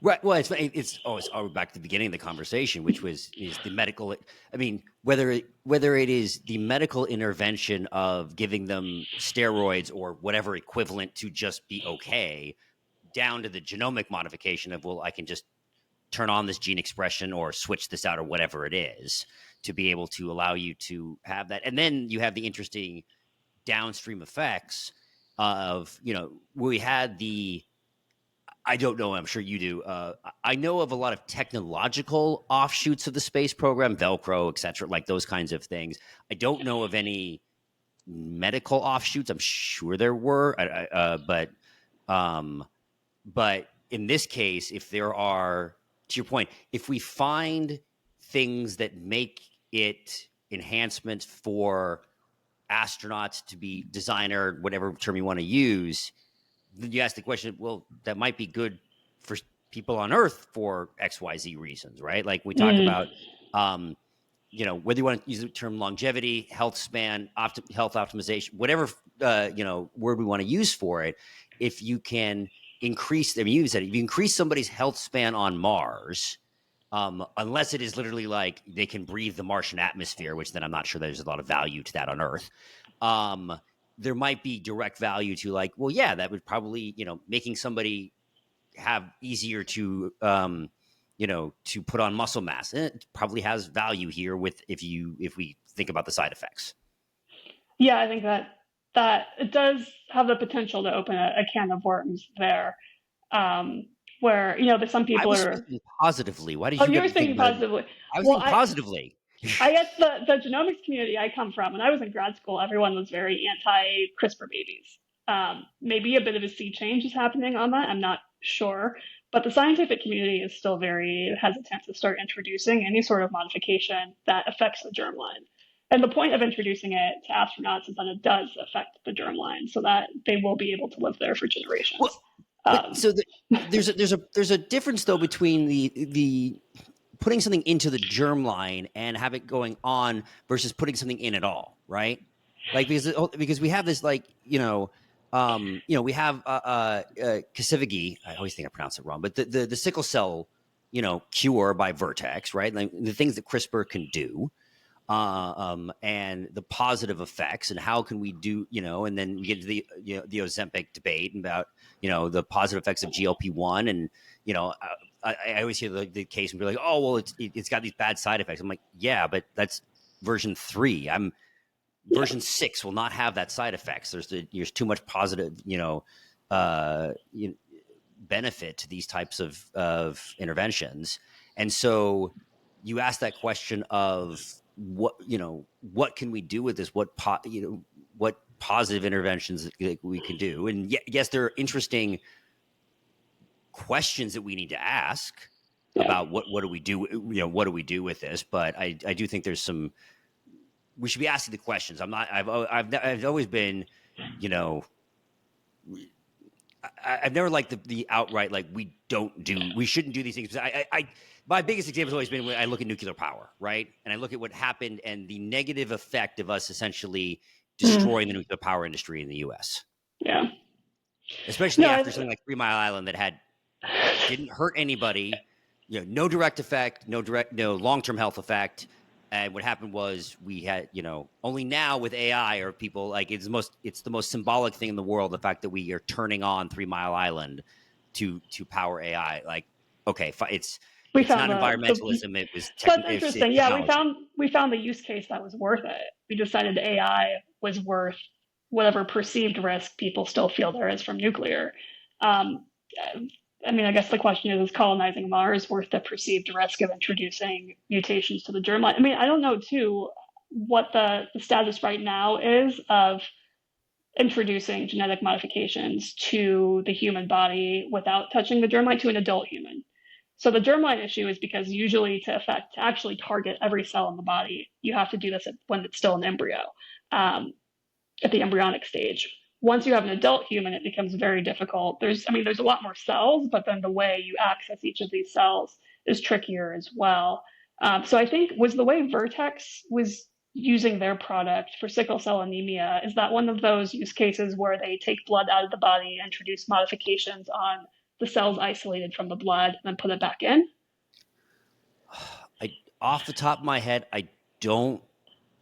Right. Well, it's always back to the beginning of the conversation, which is the medical. I mean, whether it is the medical intervention of giving them steroids or whatever equivalent to just be okay, down to the genomic modification of, well, I can just turn on this gene expression or switch this out or whatever it is to be able to allow you to have that, and then you have the interesting downstream effects of we had the. I don't know. I'm sure you do. I know of a lot of technological offshoots of the space program, Velcro, et cetera, like those kinds of things. I don't know of any medical offshoots. I'm sure there were, um, but in this case, if there are, to your point, if we find things that make it enhancements for astronauts to be designer, whatever term you want to use, you ask the question, well, that might be good for people on Earth for XYZ reasons, right? Like we talk Mm. about, whether you want to use the term longevity, health span, health optimization, whatever, word we want to use for it. If you can increase, I mean, you said, if you increase somebody's health span on Mars, unless it is literally like they can breathe the Martian atmosphere, which then I'm not sure there's a lot of value to that on Earth. There might be direct value to, like, well, yeah, that would probably, making somebody have easier to, to put on muscle mass. It probably has value here if we think about the side effects. Yeah, I think that that it does have the potential to open a can of worms there, where there's some I people was are. speaking positively. Why did Oh, you you get were me thinking thinking about it? positively. I was Well, thinking positively. I guess the genomics community I come from, when I was in grad school, everyone was very anti CRISPR babies. Maybe a bit of a sea change is happening on that. I'm not sure. But the scientific community is still very hesitant to start introducing any sort of modification that affects the germline. And the point of introducing it to astronauts is that it does affect the germline so that they will be able to live there for generations. Well, but so there's a difference though between the putting something into the germline and have it going on versus putting something in at all, right? Like because we have this like we have Kasivagi. I always think I pronounce it wrong, but the sickle cell cure by Vertex, right? Like the things that CRISPR can do, and the positive effects, and how can we do, and then we get to the Ozempic debate about the positive effects of GLP-1, and I always hear the case and be like, oh well, it's got these bad side effects. I'm like, yeah, but that's version 3. Version 6 will not have that side effects. There's too much positive, benefit to these types of interventions, and so you ask that question of what can we do with this? What positive interventions that we can do? And yes, there are interesting questions that we need to ask about what do we do, what do we do with this? But I do think there's we should be asking the questions. I've always been, I've never liked the outright like we shouldn't do these things. My biggest example has always been when I look at nuclear power, right? And I look at what happened and the negative effect of us essentially destroying the nuclear power industry in the U.S. Yeah. Especially No, after something like 3 Mile Island that didn't hurt anybody, no direct effect, no long-term health effect. And what happened was we had, only now with AI are people like it's the most symbolic thing in the world. The fact that we are turning on 3 Mile Island to power AI. Like, okay, it's we found not environmentalism. It was that's it's interesting. Yeah, technology. we found the use case that was worth it. We decided AI was worth whatever perceived risk people still feel there is from nuclear. Um, I mean, I guess the question is colonizing Mars worth the perceived risk of introducing mutations to the germline? I mean, I don't know, too, what the status right now is of introducing genetic modifications to the human body without touching the germline to an adult human. So the germline issue is because usually to actually target every cell in the body, you have to do this when it's still an embryo, at the embryonic stage. Once you have an adult human, it becomes very difficult. There's a lot more cells, but then the way you access each of these cells is trickier as well. So I think was the way Vertex was using their product for sickle cell anemia, is that one of those use cases where they take blood out of the body, introduce modifications on the cells isolated from the blood, and then put it back in? Off the top of my head, I don't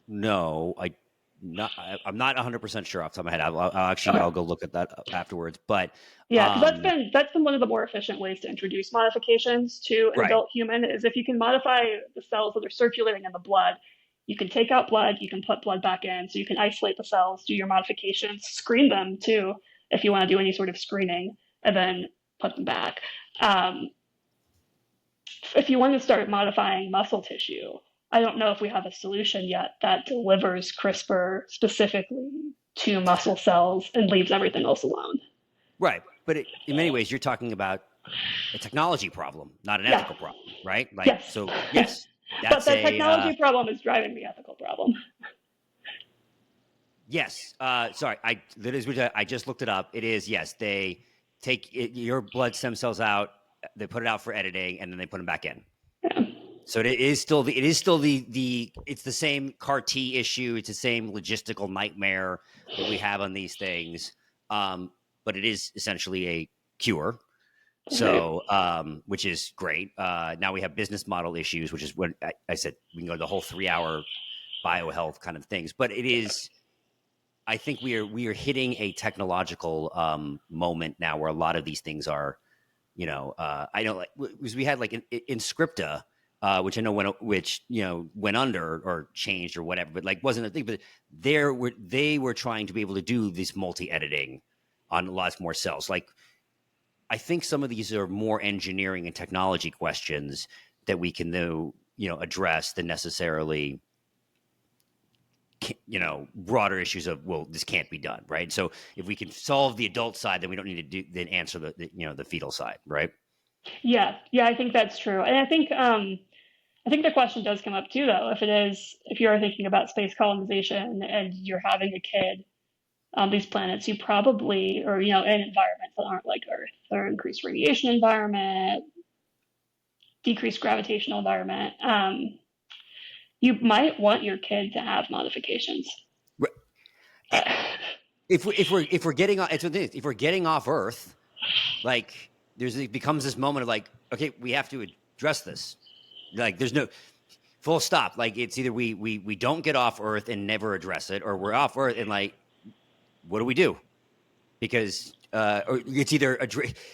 know. I'm not 100% sure off the top of my head. I'll go look at that afterwards. But yeah, because that's been one of the more efficient ways to introduce modifications to an right. adult human is if you can modify the cells that are circulating in the blood. You can take out blood, you can put blood back in, so you can isolate the cells, do your modifications, screen them too, if you want to do any sort of screening, and then put them back. If you want to start modifying muscle tissue, I don't know if we have a solution yet that delivers CRISPR specifically to muscle cells and leaves everything else alone. Right. But in many ways, you're talking about a technology problem, not an ethical problem, right? Like, yes. So, yes, but the technology problem is driving the ethical problem. Yes. Sorry. I just looked it up. It is, yes. They take your blood stem cells out, they put it out for editing, and then they put them back in. Yeah. So it's the same CAR T issue. It's the same logistical nightmare that we have on these things. But it is essentially a cure. So, which is great. Now we have business model issues, which is what I said, we can go the whole 3-hour biohealth kind of things, but it is, I think we are hitting a technological moment now where a lot of these things are, I know, like, because we had like in Scripta, which I know went under or changed or whatever, but like wasn't a thing. But they were trying to be able to do this multi-editing on lots more cells. Like I think some of these are more engineering and technology questions that we can address than necessarily broader issues of, well, this can't be done, right? So if we can solve the adult side, then we don't need to then answer the fetal side, right? Yeah, yeah, I think that's true. And I think the question does come up too, though, if you're thinking about space colonization and you're having a kid on these planets, you probably, or, in environments that aren't like Earth, or increased radiation environment, decreased gravitational environment, you might want your kid to have modifications. If we're getting if we're getting off Earth, like it becomes this moment of like, okay, we have to address this. Like there's no full stop. Like it's either we don't get off Earth and never address it, or we're off Earth and like, what do we do? Because or it's either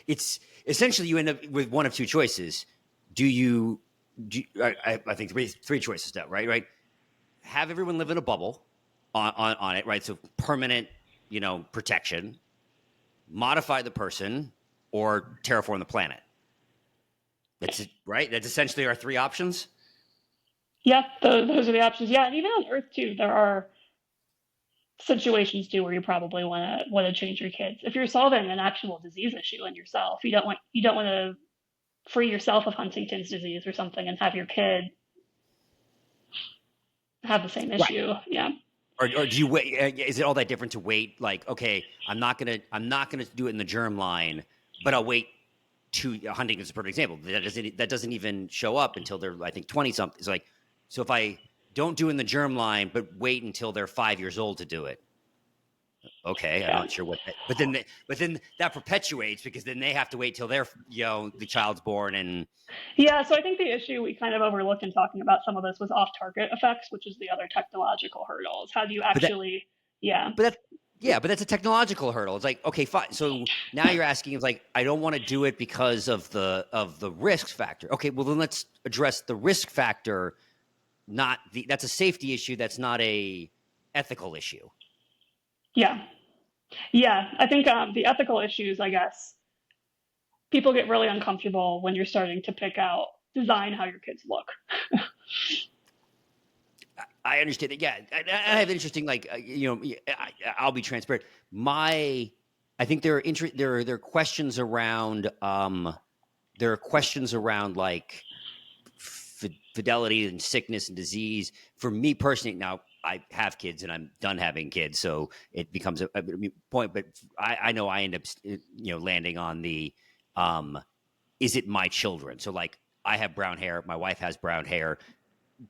it's essentially you end up with one of two choices. I think three choices now, right? Have everyone live in a bubble on it, right? So permanent, protection, modify the person, or terraform the planet. That's it, right? That's essentially our three options. Yeah, those are the options. Yeah, and even on Earth too, there are situations too where you probably want to change your kids. If you're solving an actual disease issue in yourself, you don't want to free yourself of Huntington's disease or something and have your kid have the same issue. Right. Yeah. Or do you wait? Is it all that different to wait? Like, okay, I'm not gonna do it in the germline, but I'll wait. Huntington's a perfect example. That doesn't even show up until they're, I think, 20 something. It's like, so if I don't do it in the germline, but wait until they're 5 years old to do it. Okay, I'm not sure what. But then that perpetuates because then they have to wait till they're the child's born and. Yeah, so I think the issue we kind of overlooked in talking about some of this was off-target effects, which is the other technological hurdle. Is how do you actually? But that's a technological hurdle. It's like, okay, fine. So now you're asking, it's like, I don't want to do it because of the risk factor. Okay, well then let's address the risk factor. That's a safety issue. That's not a ethical issue. Yeah. I think the ethical issues, I guess, people get really uncomfortable when you're starting to design how your kids look. I understand that. Yeah, I have interesting, I'll be transparent. I think there are questions around like fidelity and sickness and disease. For me personally, now I have kids and I'm done having kids, so it becomes a point. But I know I end up landing on the is it my children? So like I have brown hair, my wife has brown hair.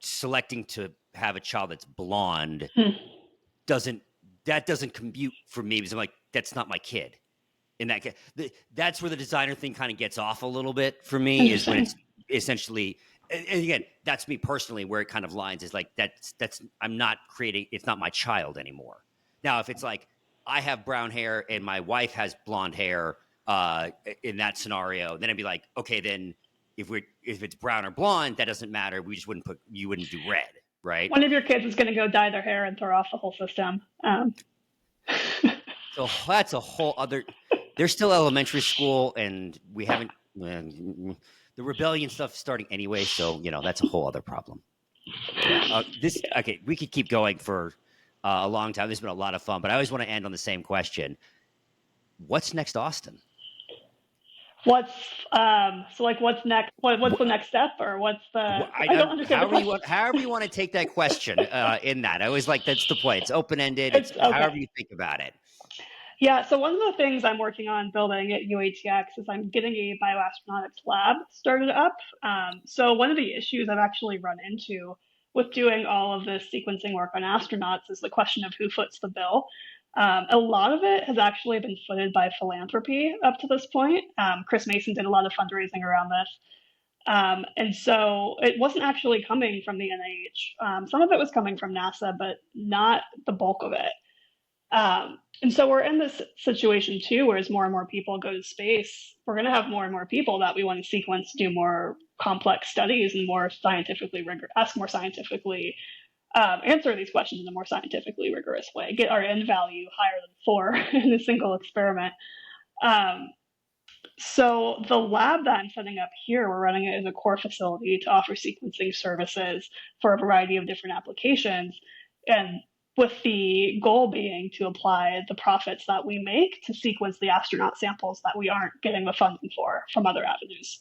Selecting to have a child that's blonde doesn't compute for me because I'm like, that's not my kid. In that case, that's where the designer thing kind of gets off a little bit for me, is when it's essentially, and again, that's me personally, where it kind of lines is like, that's I'm not creating, it's not my child anymore. Now, if it's like I have brown hair and my wife has blonde hair in that scenario, then I'd be like, okay, then if it's brown or blonde, that doesn't matter. You wouldn't do red, right? One of your kids is going to go dye their hair and throw off the whole system. So that's a whole other. They're still elementary school, and we haven't the rebellion stuff starting anyway. So that's a whole other problem. Yeah. Okay. We could keep going for a long time. This has been a lot of fun, but I always want to end on the same question: what's next, Austin? What's next? What's the next step, or what's the? I don't understand. However you want to take that question. In that, I always like that's the point. It's open ended. It's okay. However you think about it. Yeah. So one of the things I'm working on building at UATX is I'm getting a bioastronautics lab started up. So one of the issues I've actually run into with doing all of this sequencing work on astronauts is the question of who foots the bill. A lot of it has actually been footed by philanthropy up to this point. Chris Mason did a lot of fundraising around this. And so it wasn't actually coming from the NIH. Some of it was coming from NASA, but not the bulk of it. And so we're in this situation too, where as more and more people go to space, we're going to have more and more people that we want to sequence, do more complex studies, and more scientifically ask more scientifically, answer these questions in a more scientifically rigorous way, get our N value higher than 4 in a single experiment. So the lab that I'm setting up here, we're running it as a core facility to offer sequencing services for a variety of different applications. And with the goal being to apply the profits that we make to sequence the astronaut samples that we aren't getting the funding for from other avenues.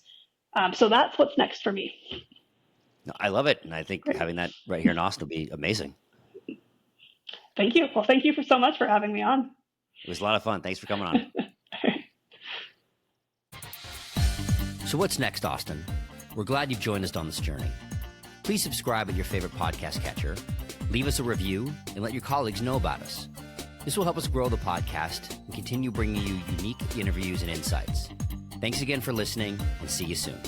So that's what's next for me. I love it. And I think Great. having that right here in Austin will be amazing. Thank you. Well, thank you so much for having me on. It was a lot of fun. Thanks for coming on. So what's next, Austin? We're glad you've joined us on this journey. Please subscribe at your favorite podcast catcher, leave us a review, and let your colleagues know about us. This will help us grow the podcast and continue bringing you unique interviews and insights. Thanks again for listening, and see you soon.